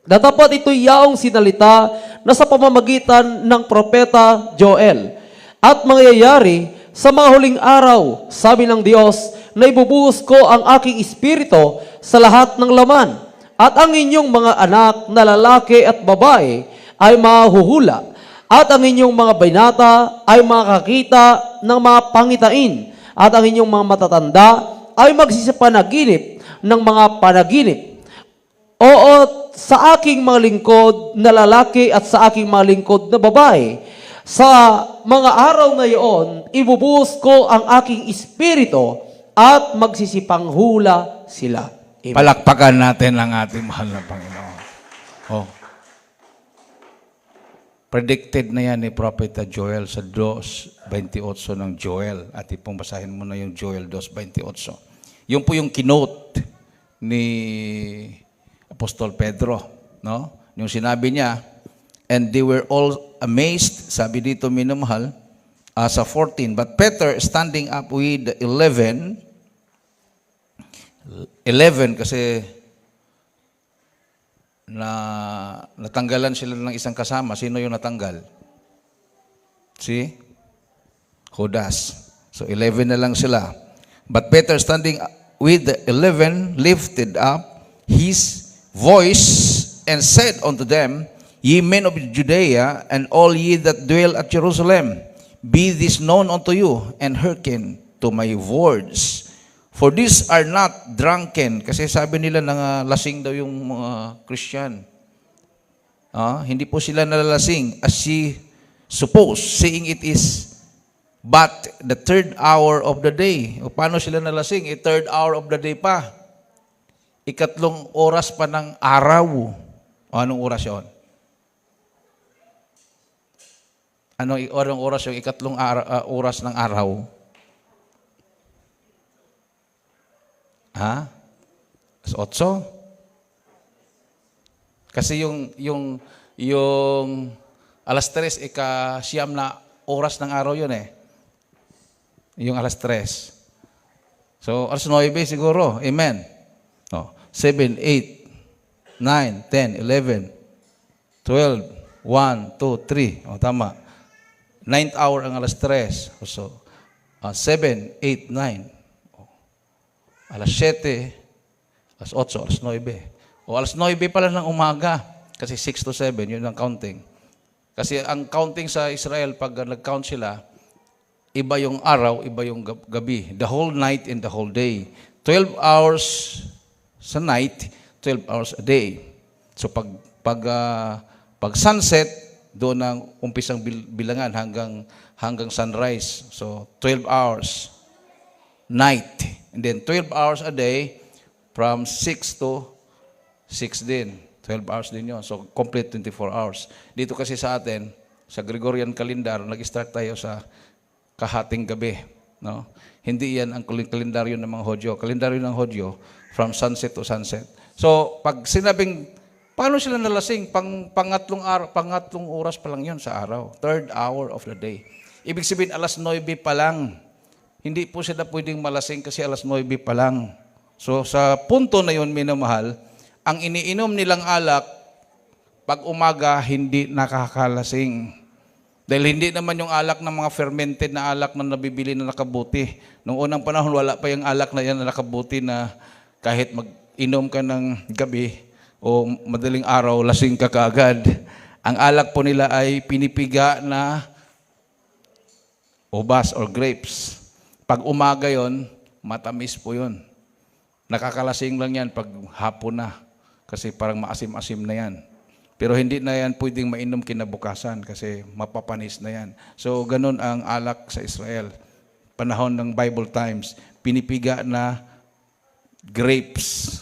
Datapat ito'y yaong sinalita na sa pamamagitan ng propeta Joel. At mangyayari sa mga huling araw, sabi ng Diyos, na ibubuhos ko ang aking espiritu sa lahat ng laman. At ang inyong mga anak na lalaki at babae ay mahuhula. At ang inyong mga binata ay makakita ng mga pangitain. At ang inyong mga matatanda ay magsisipanaginip ng mga panaginip. Oo, sa aking mga lingkod na lalaki at sa aking mga lingkod na babae, sa mga araw na iyon, ibubuhos ko ang aking espiritu at magsisipanghula sila. Amen. Palakpakan natin ang ating mahal na Panginoon. Oh. Predicted na yan ni Propeta Joel sa 2:28 ng Joel. At ipong basahin mo na yung Joel 2:28. Yun po yung kinote ni Apostol Pedro. No? Yung sinabi niya, and they were all amazed, sabi dito minamahal, sa 14. But Peter, standing up with the 11 kasi natanggalan sila ng isang kasama. Sino yung natanggal? Si Judas. So 11 na lang sila. But Peter, standing with the 11, lifted up his voice and said unto them, Ye men of Judea, and all ye that dwell at Jerusalem, be this known unto you, and hearken to my words. For these are not drunken. Kasi sabi nila na lasing daw yung mga Christian. Hindi po sila nalalasing as ye suppose, saying it is but the third hour of the day. O paano sila nalasing? Third hour of the day pa. Ikatlong oras pa ng araw. O anong oras yun? Anong oras yung ikatlong oras ng araw? Alas 8? Kasi yung alas 3, ika-siyam na oras ng araw yun eh. Yung alas 3. So, alas 9 siguro. Amen. 7, 8, 9, 10, 11, 12, 1, 2, 3. Tama. 9th hour ang alas 3. So, 7, 8, 9. Alas 7, alas 8, alas 9. O alas 9 pala ng umaga. Kasi 6 to 7, yun ang counting. Kasi ang counting sa Israel, pag nag-count sila, iba yung araw, iba yung gabi. The whole night and the whole day. 12 hours sa night, 12 hours a day. So pag sunset, doon ang umpisang bilangan hanggang sunrise. So 12 hours night. And then 12 hours a day from 6 to 6 din. 12 hours din yun. So complete 24 hours. Dito kasi sa atin, sa Gregorian calendar, nag-start tayo sa kahating gabi. No? Hindi yan ang kalendaryo ng mga Hodyo. Kalendaryo ng Hodyo, from sunset to sunset. So pag sinabing, paano sila nalasing? Pangatlong oras pa lang yun sa araw. Third hour of the day. Ibig sabihin, alas 9 pa lang. Hindi po sila pwedeng malasing kasi alas 9 pa lang. So sa punto na yun, minamahal, ang iniinom nilang alak, pag umaga, hindi nakakalasing. Dahil hindi naman yung alak ng mga fermented na alak na nabibili na nakabuti. Noong unang panahon, wala pa yung alak na yan na nakabuti na kahit mag-inom ka ng gabi o madaling araw, lasing ka kaagad. Ang alak po nila ay pinipiga na ubas or grapes. Pag umaga yon, matamis po yun. Nakakalasing lang yan pag hapon na. Kasi parang maasim-asim na yan. Pero hindi na yan pwedeng mainom kinabukasan kasi mapapanis na yan. So, ganun ang alak sa Israel. Panahon ng Bible times, pinipiga na grapes.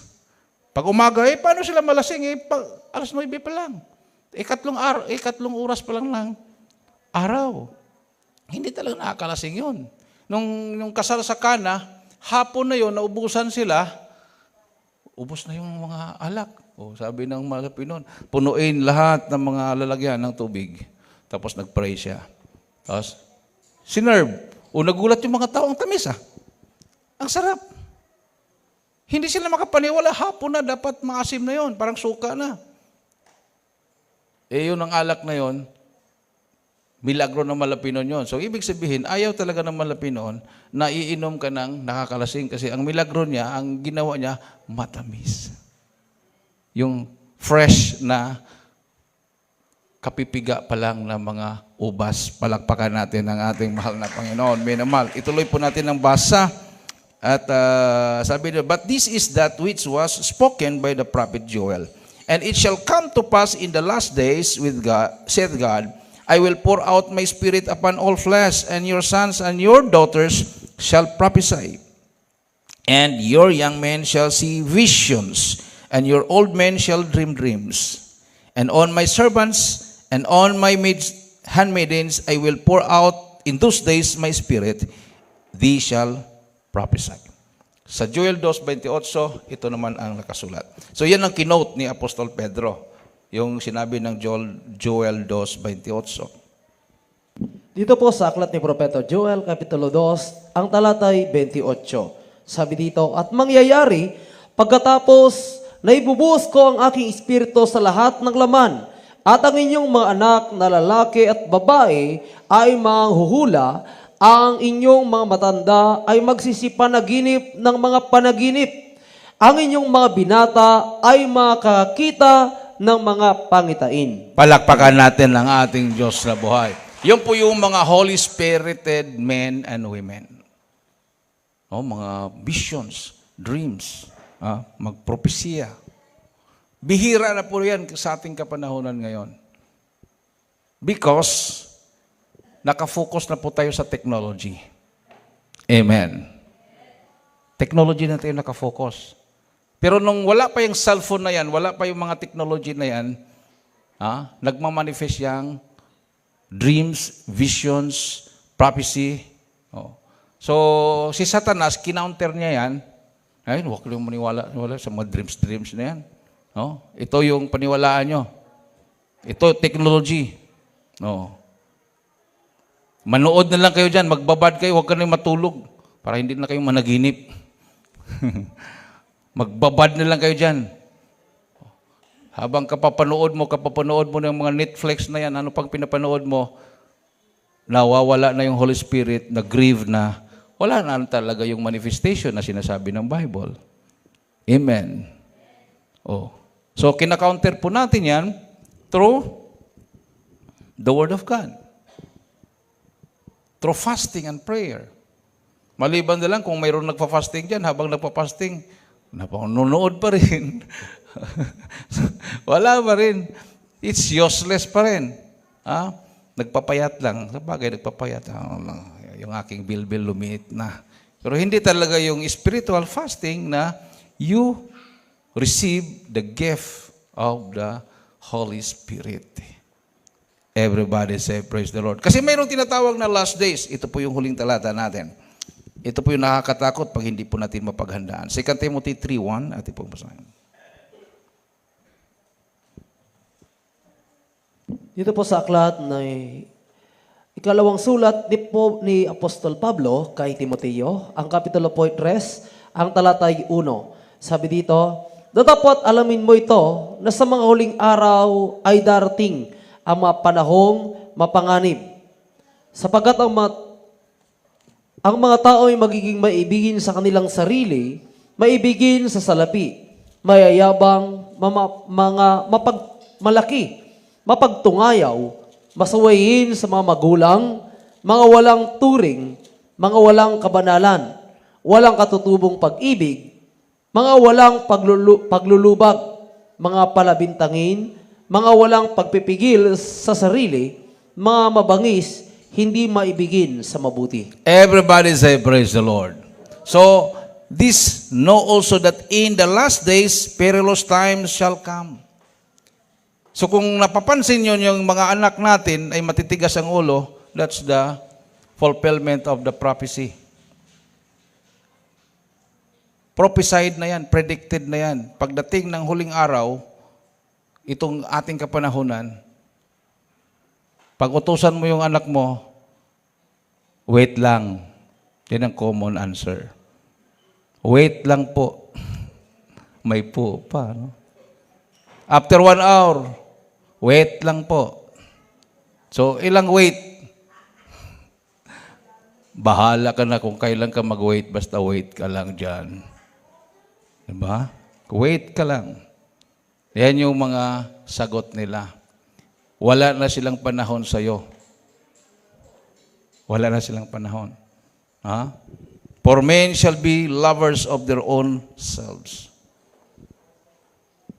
Pag umaga, paano sila malasing? Alas 9 pa lang. Ikatlong oras pa lang ng araw. Hindi talaga nakakalasing yun. Nung kasal sa Kana, hapon na yun, naubusan sila, ubos na yung mga alak. Sabi ng mga Pinon, punuin lahat ng mga lalagyan ng tubig. Tapos nag-pray siya. Tapos, sinerve. Nagulat yung mga tao, ang tamis Ang sarap. Hindi sila makapaniwala, hapon na, dapat maasim na yun. Parang suka na. Yun ang alak na yun, milagro ng Malapinon yun. So, ibig sabihin, ayaw talaga ng Malapinon na iinom ka ng nakakalasing kasi ang milagro niya, ang ginawa niya, matamis. Yung fresh na kapipiga pa lang ng mga ubas. Palakpakan natin ang ating mahal na Panginoon. Minamahal. Ituloy po natin ang basa. At sabi niya, but this is that which was spoken by the prophet Joel. And it shall come to pass in the last days with God, saith God, I will pour out my spirit upon all flesh, and your sons and your daughters shall prophesy. And your young men shall see visions, and your old men shall dream dreams. And on my servants and on my handmaidens I will pour out in those days my spirit, they shall prophesy. Sa Joel 2:28, ito naman ang nakasulat. So yan ang kinote ni Apostol Pedro, yung sinabi ng Joel 2:28. Dito po sa aklat ni Propeta Joel, Kapitulo 2, ang talatay 28. Sabi dito, at mangyayari, pagkatapos na ibubuhos ko ang aking espiritu sa lahat ng laman, at ang inyong mga anak na lalaki at babae ay manghuhula, ang inyong mga matanda ay magsisipanaginip ng mga panaginip, ang inyong mga binata ay makakita ng mga pangitain. Palakpakan natin ang ating Diyos na buhay. Yan po yung mga Holy Spirited men and women. Mga visions, dreams, magpropesya. Bihira na po yan sa ating kapanahonan ngayon. Because nakafocus na po tayo sa technology. Amen. Technology na tayo nakafocus. Pero nung wala pa yung cellphone na yan, wala pa yung mga technology na yan, nagmamanifest yung dreams, visions, prophecy. So, si Satanas, kinounter niya yan. Ayun, huwag kayong maniwala sa mga dreams na yan. Ito yung paniwalaan nyo. Ito, technology. Manood na lang kayo dyan, magbabad kayo, huwag ka na matulog para hindi na kayo managinip. Magbabad na lang kayo dyan. Habang kapapanood mo ng mga Netflix na yan, ano pang pinapanood mo, nawawala na yung Holy Spirit, na-grieve na, wala na talaga yung manifestation na sinasabi ng Bible. Amen. So, kina-counter po natin yan through the Word of God. Through fasting and prayer. Maliban na lang kung mayroon nagpa-fasting dyan, habang nagpa-fasting, nanonood pa rin. Wala pa rin. It's useless pa rin. Nagpapayat lang. Sabagay, nagpapayat. Yung aking bilbil lumiit na. Pero hindi talaga yung spiritual fasting na you receive the gift of the Holy Spirit. Everybody say, praise the Lord. Kasi mayroong tinatawag na last days. Ito po yung huling talata natin. Ito po yung nakakatakot pag hindi po natin mapaghandaan. 2 Timothy 3:1, atin po basahin. Dito po sa aklat na ikalawang sulat ni Apostol Pablo kay Timoteo, ang Kapitulo 3, ang talatay 1. Sabi dito, datapot alamin mo ito na sa mga huling araw ay darating ang mga panahong mapanganib. Sapagkat ang mga tao ay magiging maibigin sa kanilang sarili, maibigin sa salapi, mayayabang, mga mapagmalaki, mapagtungayaw, masawayin sa mga magulang, mga walang turing, mga walang kabanalan, walang katutubong pag-ibig, mga walang paglulubag, mga palabintangin, mga walang pagpipigil sa sarili, mga mabangis, hindi maibigin sa mabuti. Everybody say, praise the Lord. So, this know also that in the last days, perilous times shall come. So kung napapansin nyo yung mga anak natin ay matitigas ang ulo, that's the fulfillment of the prophecy. Prophesied na yan, predicted na yan. Pagdating ng huling araw, itong ating kapanahunan, pag utusan mo yung anak mo, wait lang. Yan ang common answer. Wait lang po. May po pa, no? After 1 hour, wait lang po. So, ilang wait? Bahala ka na kung kailan ka mag-wait, basta wait ka lang dyan. Diba? Wait ka lang. Yan yung mga sagot nila. Wala na silang panahon sa'yo. Wala na silang panahon. Ha? For men shall be lovers of their own selves.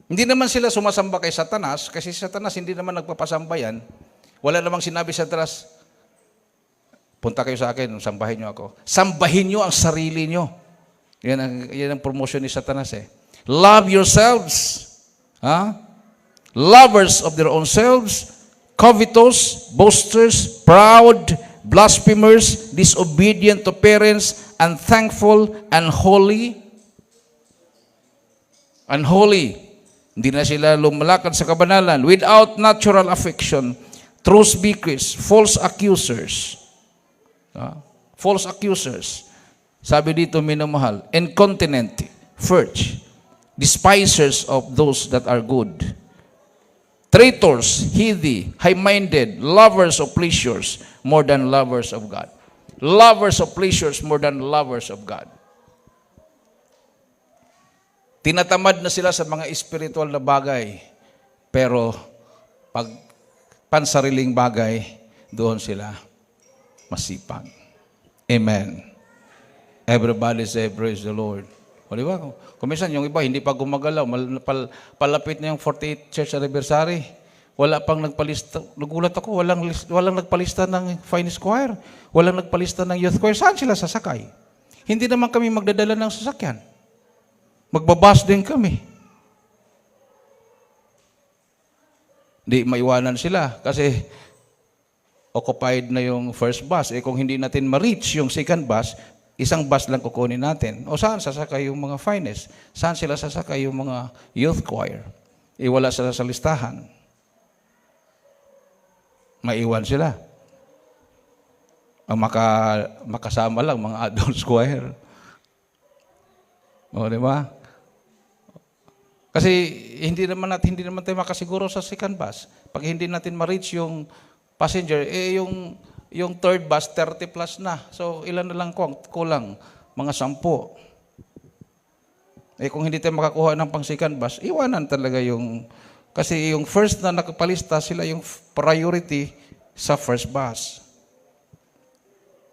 Hindi naman sila sumasamba kay Satanas, kasi Satanas hindi naman nagpapasamba yan. Wala namang sinabi sa Satanas, punta kayo sa akin, sambahin nyo ako. Sambahin nyo ang sarili nyo. Yan ang promotion ni Satanas eh. Love yourselves. Ha? Lovers of their own selves, covetous, boasters, proud, blasphemers, disobedient to parents, unthankful, unholy. Unholy. Hindi na sila lumalakad sa kabanalan. Without natural affection, truth speakers, false accusers. False accusers. Sabi dito, minamahal, incontinent, furch, despisers of those that are good. Traitors, heathy, high-minded, lovers of pleasures more than lovers of God. Lovers of pleasures more than lovers of God. Tinatamad na sila sa mga spiritual na bagay, pero pag pansariling bagay, doon sila masipag. Amen. Everybody say, praise the Lord. O di ba? Kung minsan, yung iba, hindi pa gumagalaw, palapit na yung 48th church anniversary, wala pang nagpalista. Nagulat ako, walang nagpalista ng fine choir, walang nagpalista ng youth choir. Saan sila sasakay? Hindi naman kami magdadala ng sasakyan. Magbabas din kami. Di maiwanan sila kasi occupied na yung first bus. Kung hindi natin ma-reach yung second bus, isang bus lang kukunin natin. O saan sasakay yung mga finest? Saan sila sasakay yung mga youth choir? Wala sila sa listahan. Maiwan sila. Ang makasama lang, mga adult choir. O, di ba? Kasi hindi naman tayo makasiguro sa second bus. Pag hindi natin ma-reach yung passenger, yung third bus, 30 plus na. So, ilan na lang kulang? Mga 10. Kung hindi tayo makakuha ng pang second bus, iwanan talaga yung... Kasi yung first na nakapalista, sila yung priority sa first bus.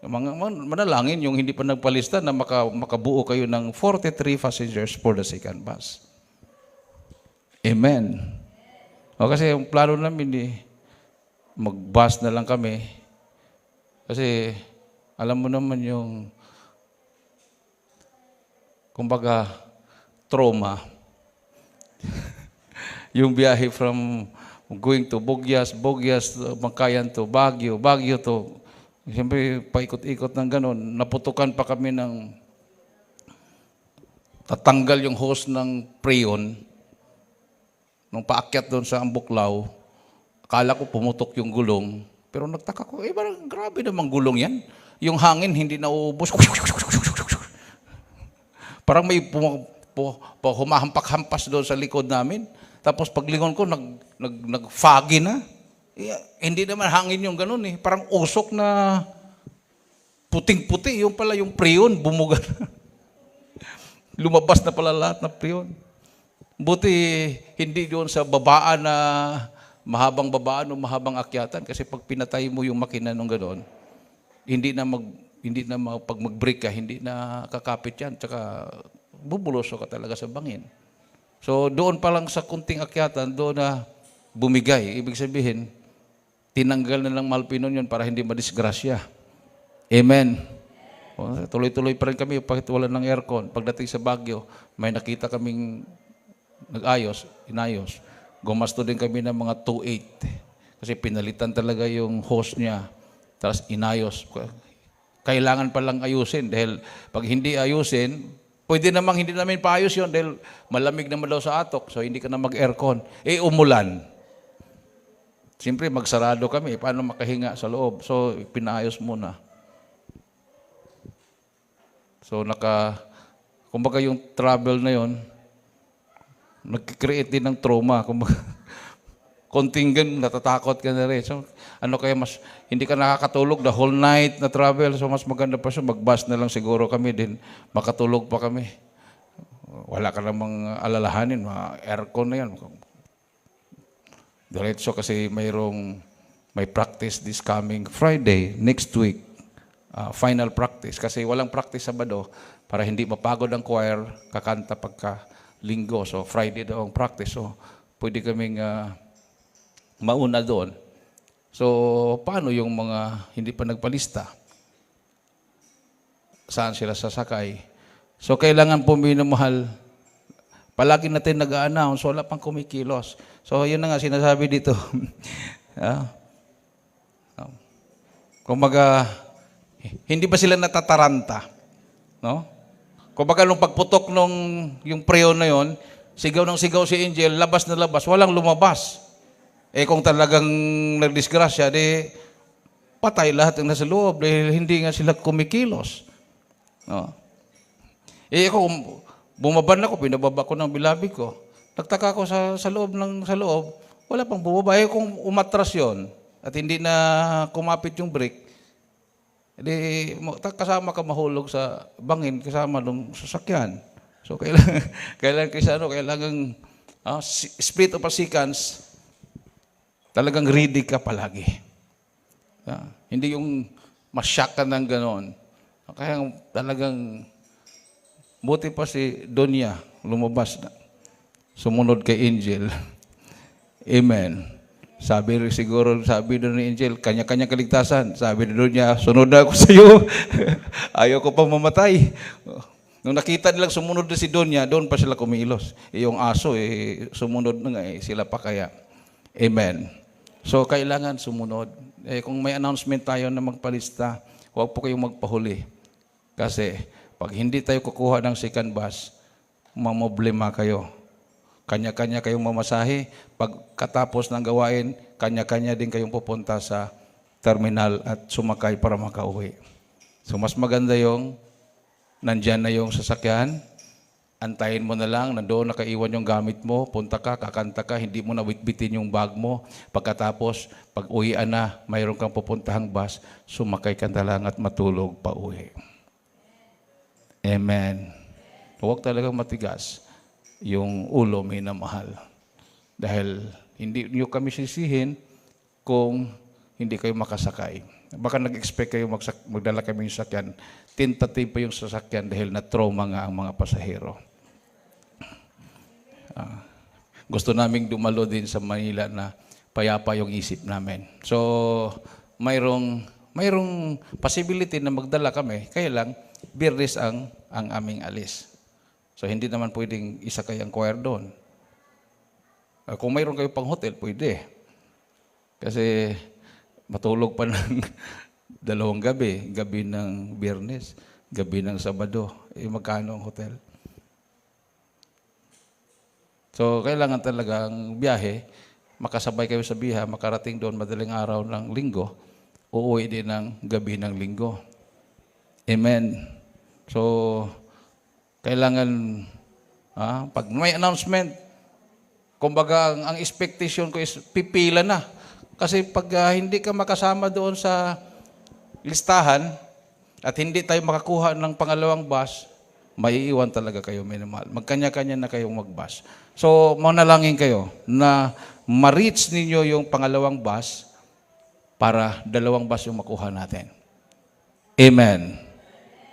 Manalangin yung hindi pa nagpalista na makabuo kayo ng 43 passengers for the second bus. Amen. O kasi yung plano namin mag-bus na lang kami. Kasi alam mo naman yung kumbaga trauma. Yung biyahe from going to Bogyas to Bangkayan to Baguio to siyempre paikot-ikot ng ganon. Naputukan pa kami ng tatanggal yung hose ng preon. Nung paakyat doon sa Ambuklaw, akala ko pumutok yung gulong. Pero nagtaka ko, parang grabe namang gulong yan. Yung hangin hindi nauubos. Parang may humahampak-hampas doon sa likod namin. Tapos paglingon ko, nag-foggy na. Hindi naman hangin yung ganun eh. Parang usok na puting-puti. Yung pala yung preon, bumuga na. Lumabas na pala lahat na preon. Buti hindi doon sa babaan na mahabang babaan o mahabang akyatan kasi pag pinatay mo yung makina nung gano'n, hindi na pag mag-brake ka, hindi na kakapit yan. Tsaka bubuloso ka talaga sa bangin. So doon pa lang sa kunting akyatan, doon na bumigay. Ibig sabihin, tinanggal na lang malpinon yun para hindi madisgrasya. Amen. Tuloy-tuloy pa rin kami pagkat wala ng aircon. Pagdating sa Baguio, may nakita kaming inayos. Gumasto din kami ng mga 2.8. Kasi pinalitan talaga yung hose niya. Tapos inayos. Kailangan palang ayusin dahil pag hindi ayusin, pwede namang hindi namin paayos yun dahil malamig naman daw sa atok. So hindi ka na mag-aircon. Umulan. Siyempre magsarado kami. Paano makahinga sa loob? So pinaayos muna. So kumbaga yung travel na yon, nag-create din ng trauma. Kumbaga, konting natatakot ka na rin. So, kaya hindi ka nakakatulog the whole night na travel. So, mas maganda pa siya. Mag-bus na lang siguro kami din. Makatulog pa kami. Wala ka namang alalahanin. Mga aircon na yan. Diretso kasi may practice this coming Friday, next week. Final practice. Kasi walang practice Sabado para hindi mapagod ang choir, kakanta pagka linggo. So, Friday daw ang practice. So, pwede kaming mauna doon. So, paano yung mga hindi pa nagpalista? Saan sila sasakay? So, kailangan po minamahal. Palagi natin nag-a-announce, wala pang kumikilos. So, yun na nga sinasabi dito. Kumbaga, hindi ba sila natataranta? No? Kumbaga, nung pagputok yung prayer na yon, sigaw ng sigaw si Angel, labas na labas, walang lumabas. Kung talagang nagdisgrasya, patay lahat ng nasa loob dahil hindi nga sila kumikilos. No? Kung bumaban ako, pinababa ko ng bilabi ko. Nagtaka ko sa loob, wala pang bumaba. Kung umatras yon at hindi na kumapit yung brake, kasama ka mahulog sa bangin, kasama ng sasakyan. So, kailangan split of a seconds, talagang ready ka palagi. Hindi yung masyak ka ng ganon. Kaya talagang buti pa si Donya lumabas na. Sumunod kay Angel. Amen. Sabi doon ni Angel, kanya-kanya kaligtasan. Sabi doon niya, sunod na ako sa iyo. Ayaw ko pa mamatay. Nung nakita nilang sumunod na si Donya, doon pa sila kumilos. Yung aso, sumunod na nga, sila pa kaya. Amen. So, kailangan sumunod. Kung may announcement tayo na magpalista, huwag po kayong magpahuli. Kasi, pag hindi tayo kukuha ng second bus, mamoblema kayo. Kanya-kanya kayong mamasahe. Pagkatapos ng gawain, kanya-kanya din kayong pupunta sa terminal at sumakay para makauwi. So, mas maganda yung nandyan na yung sasakyan, antayin mo na lang, nandoon nakaiwan yung gamit mo, punta ka, kakanta ka, hindi mo na bitbitin yung bag mo. Pagkatapos, pag uwian na, mayroon kang pupuntahang bus, sumakay ka na lang at matulog pa uwi. Amen. Huwag talagang matigas yung ulo, minamahal. Dahil hindi nyo kami sisihin kung hindi kayo makasakay. Baka nag-expect kayo magdala kami yung sasakyan. Tentative pa yung sasakyan dahil na-trauma nga ang mga pasahero. Gusto naming dumalo din sa Manila na payapa yung isip namin. So, mayroong possibility na magdala kami. Kaya lang, Biyernes ang aming alis. So, hindi naman pwedeng isakay ang choir doon. Kung mayroon kayo pang hotel, pwede. Kasi matulog pa ng 2 gabi. Gabi ng Biyernes, gabi ng Sabado. Magkano ang hotel? So, kailangan talaga ang biyahe, makasabay kayo sa biha, makarating doon madaling araw ng linggo, uuwi din ng gabi ng linggo. Amen. So, kailangan, pag may announcement, kumbaga, ang expectation ko is pipila na. Kasi pag hindi ka makasama doon sa listahan at hindi tayo makakuha ng pangalawang bus, maiiwan talaga kayo, minamahal. Magkanya-kanya na kayong mag-bus. So, manalangin kayo na ma-reach ninyo yung pangalawang bus para 2 bus yung makuha natin. Amen.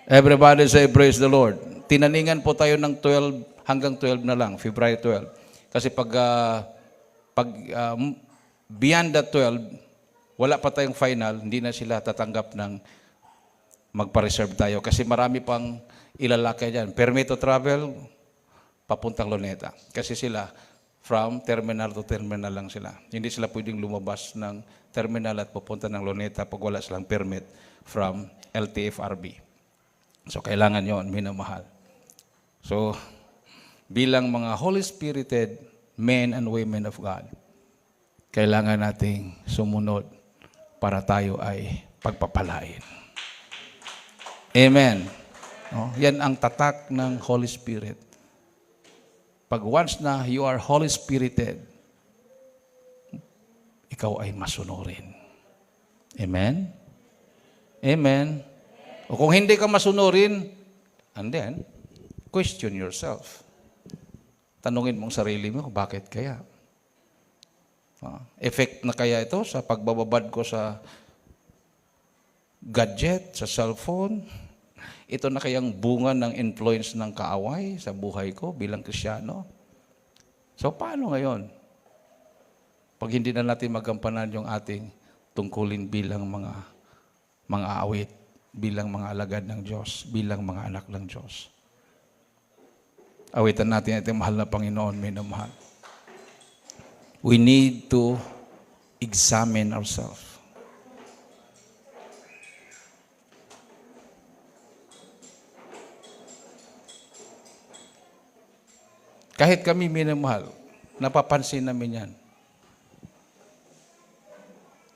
Everybody say, praise the Lord. Tinaningan po tayo ng 12 hanggang 12 na lang, February 12. Kasi beyond that 12, wala pa tayong final, hindi na sila tatanggap ng magpa-reserve tayo. Kasi marami pang ilalakay dyan. Permit to travel, papuntang Luneta. Kasi sila, from terminal to terminal lang sila. Hindi sila pwedeng lumabas ng terminal at pupunta ng Luneta pag wala silang permit from LTFRB. So, kailangan yon, minamahal. So, bilang mga Holy-Spirited men and women of God, kailangan nating sumunod para tayo ay pagpapalain. Amen. No? Yan ang tatak ng Holy Spirit. Pag once na you are Holy-Spirited, ikaw ay masunurin. Amen? Amen. O kung hindi ka masunurin, and then, question yourself. Tanungin mong sarili mo, bakit kaya? Effect na kaya ito sa pagbababad ko sa gadget, sa cellphone? Ito na kayang bunga ng influence ng kaaway sa buhay ko bilang Kristiyano? So, paano ngayon? Pag hindi na natin magampanan yung ating tungkulin bilang mga awit, bilang mga alagad ng Diyos, bilang mga anak ng Diyos. Awitan natin ating mahal na Panginoon, minamahal. We need to examine ourselves. Kahit kami minamahal, napapansin namin yan.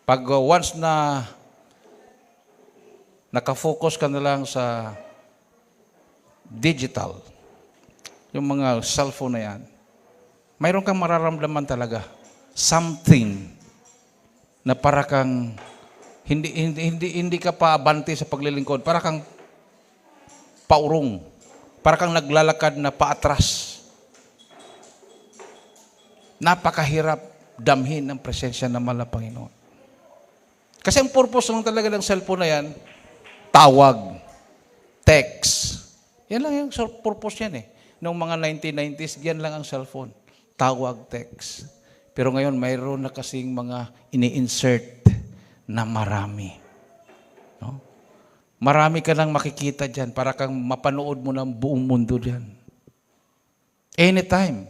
Pag once na nakafocus ka na lang sa digital, yung mga cellphone na yan, mayroon kang mararamdaman talaga something na para kang hindi ka pa abante sa paglilingkod, para kang paurong, para kang naglalakad na paatras. Napakahirap damhin ang presensya ng mahal na Panginoon. Kasi ang purpose lang talaga ng cellphone na yan, tawag, text. Yan lang yung purpose yan eh. Noong mga 1990s, yan lang ang cellphone. Tawag, text. Pero ngayon, mayroon na kasing mga ini-insert na marami. No? Marami ka nang makikita dyan para kang mapanood mo ng buong mundo dyan. Anytime,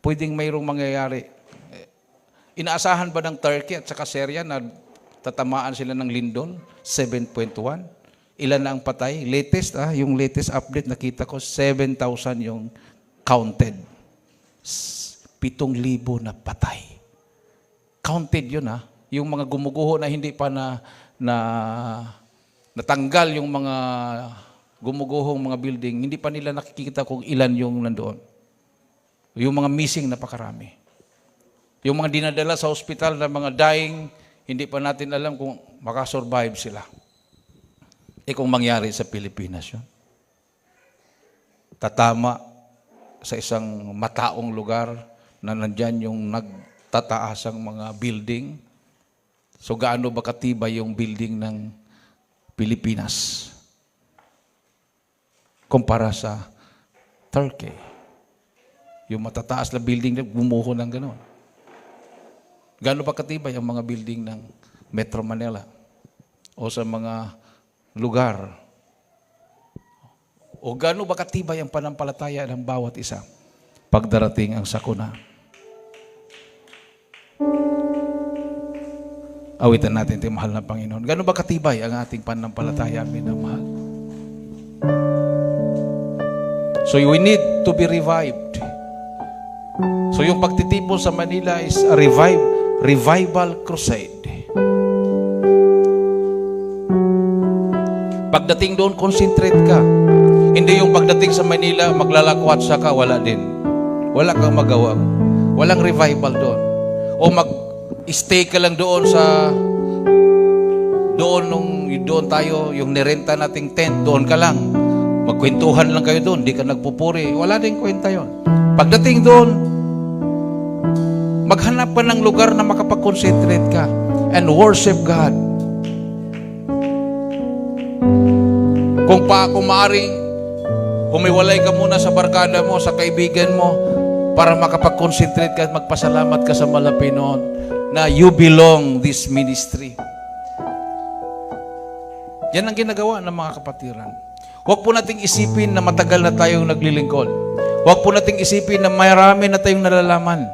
pwedeng mayroong mangyayari. Inaasahan ba ng Turkey at saka Syria na tatamaan sila ng lindol? 7.1. Ilan na ang patay? Yung latest update nakita ko, 7,000 yung counted. 7,000 na patay. Counted yun Yung mga gumuguho na hindi pa natanggal yung mga gumuguhong mga building, hindi pa nila nakikita kung ilan yung nandoon. Yung mga missing, napakarami. Yung mga dinadala sa hospital na mga dying, hindi pa natin alam kung makasurvive sila. Kung mangyari sa Pilipinas yun. Tatama sa isang mataong lugar na nandyan yung nagtataasang mga building. So gaano ba katibay yung building ng Pilipinas kumpara sa Turkey? Yung matataas na building na bumuho ng gano'n. Gaano ba katibay ang mga building ng Metro Manila o sa mga lugar? O gaano ba katibay ang panampalataya ng bawat isa pagdarating ang sakuna? Awitan natin ito, mahal na Panginoon. Gaano ba katibay ang ating panampalataya, minamahal? So we need to be revived. So yung pagtitipon sa Manila is a revival crusade. Pagdating doon, concentrate ka. Hindi yung pagdating sa Manila, maglalakwatsa ka, wala din. Wala kang magawa. Walang revival doon. O mag-stay ka lang doon doon tayo, yung nirenta nating tent, doon ka lang. Magkwentuhan lang kayo doon, di ka nagpupuri. Wala din kwenta yon. Pagdating doon, maghanap ka ng lugar na makapag-concentrate ka and worship God. Kung maaring humiwalay ka muna sa barkada mo, sa kaibigan mo, para makapag-concentrate ka at magpasalamat ka sa Malapinoon na you belong this ministry. Yan ang ginagawa ng mga kapatiran. Huwag po nating isipin na matagal na tayong naglilingkod. Huwag po nating isipin na marami na tayong nalalaman.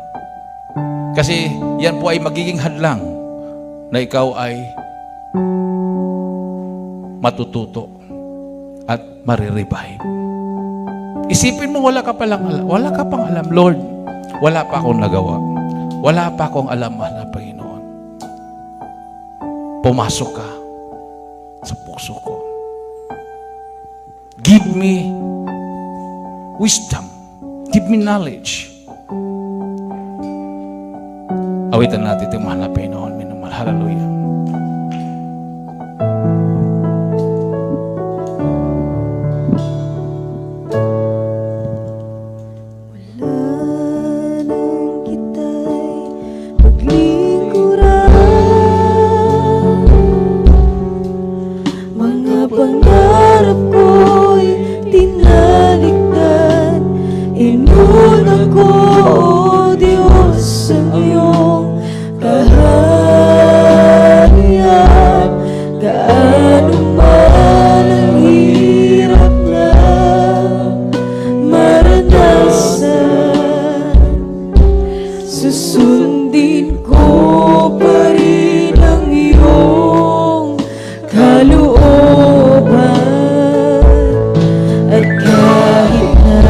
Kasi yan po ay magiging hadlang na ikaw ay matututo at marirevive. Isipin mo, wala ka pang alam, Lord, wala pa akong nagawa. Wala pa akong alam, mahal na Panginoon. Pumasok ka sa puso ko. Give me wisdom. Give me knowledge. Awitan natin ito, mahal na Panginoon, minumahal. Hallelujah. Pangarap ko'y tinalikdan. Inuna ko, O Diyos, ang iyong kaharian. Gaano man ang hirap na maranasan, susundin ko pa rin ang iyong kalooban. At kahit na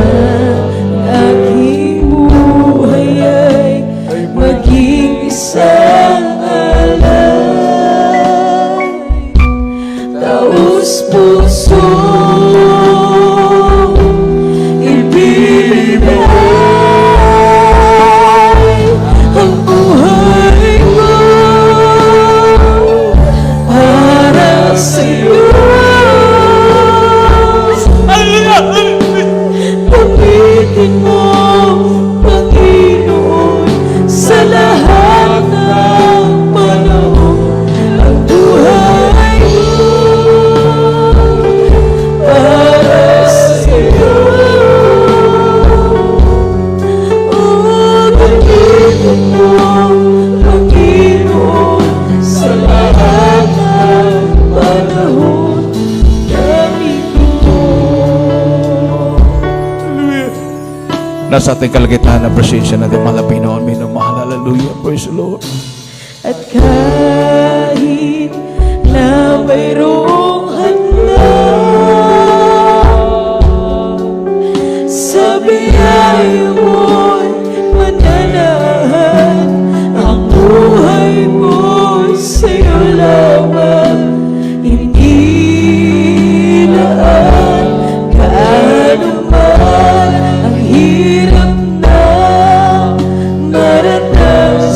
ang aking buhay ay maging isang alay, taos puso ibibigay ang buhay ko para sa'yo. Gamitin mo, Panginoon, sa lahat ng panahon. Ang buhay ko para sa'yo. Gamitin mo, Panginoon, sa lahat ng panahon. Gamitin mo. Nasa ating kalagitnaan ng presensya natin, mahal na Panginoon, minumahal. Hallelujah. Praise the Lord. At kahit na mayroong hadlang, sa biyaya mo'y mananahan. Ang buhay mo'y sa'yo lamang. Hindi laan gaano man ang hirap na maranasan,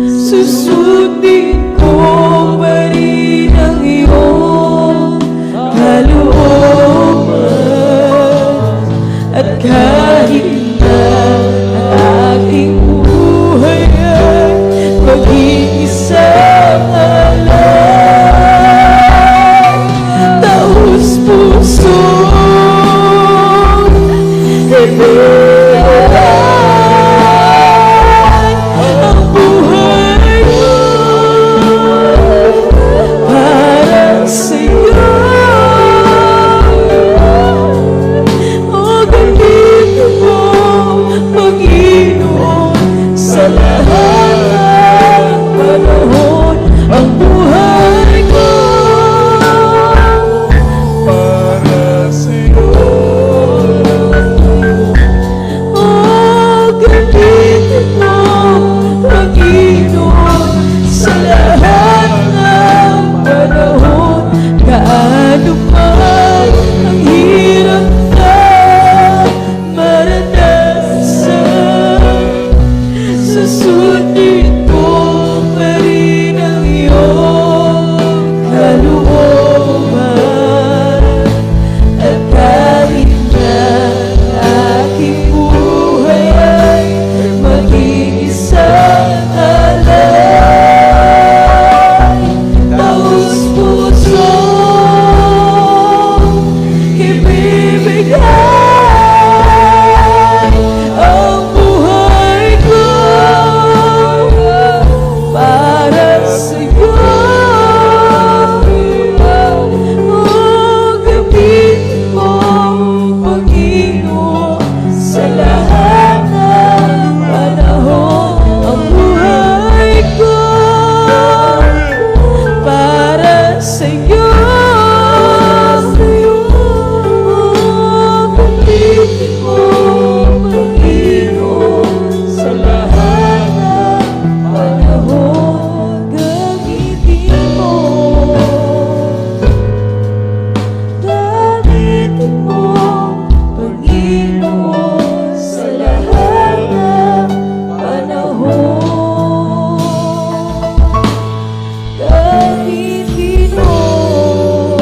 susundin ko pa rin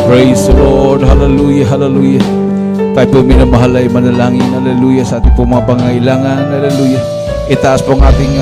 Praise the Lord. Hallelujah, hallelujah. Tayo po minamahal ay manalangin. Hallelujah. Sa ating po mga pangailangan. Hallelujah. Itaas po ang ating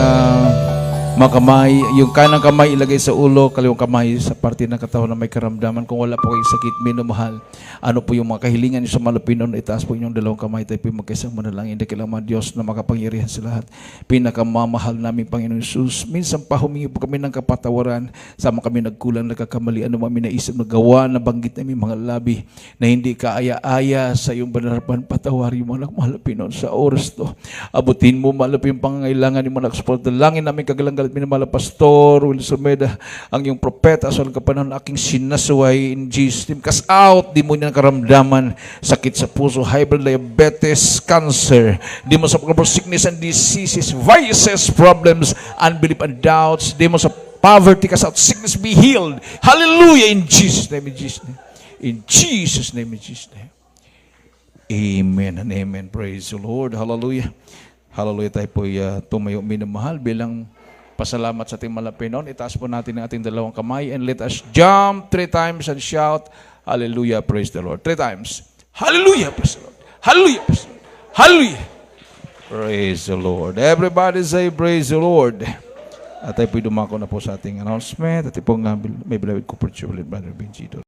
mga kamay. Yung kanang kamay ilagay sa ulo, kaliwang kamay sa parte ng katawan na may karamdaman. Kung wala po kayong sakit, minamahal. Ano po yung mga kahilingan niyo sa malapinon, itaas po inyong dalawang kamay. Tayo po magkaisang manalangin. Dakilang mga Diyos na makapangyarihan sa lahat. Pinakamamahal namin Panginoon Jesus. Minsan pa humingi po kami ng kapatawaran. Sama kami nagkulang, nagkakamali. Ano kami naisip, nagawa, nabanggit namin mga labi na hindi kaaya-aya sa iyong banarapan. Patawari mo anak malapinon sa oras to. Abutin mo malapin yung pangangailangan ni mga nakasupport. Dalangin namin kagalang-galit minamahal Pastor Wilson Meda, ang iyong propeta sa kapanahon aking sinasuway in Jesus name. Cast out, di mo niya karamdaman, sakit sa puso, high blood, diabetes, cancer, di mo sa sickness and diseases, vices, problems, unbelief and doubts, di mo sa poverty, cast out, sickness be healed. Hallelujah, in Jesus name, in Jesus name. In Jesus name, in Jesus name. Amen and amen. Praise the Lord. Hallelujah. Hallelujah. Tayo po tumayo minamahal bilang pasalamat sa ating malapinon. Itaas po natin ang ating dalawang kamay and let us jump 3 times and shout, Hallelujah, praise the Lord. 3 times. Hallelujah, praise the Lord. Hallelujah, praise the Lord. Hallelujah. Praise the Lord. Everybody say, praise the Lord. At tayo po'y dumako na po sa ating announcement. At ito po may beloved ko, Brother Benjito.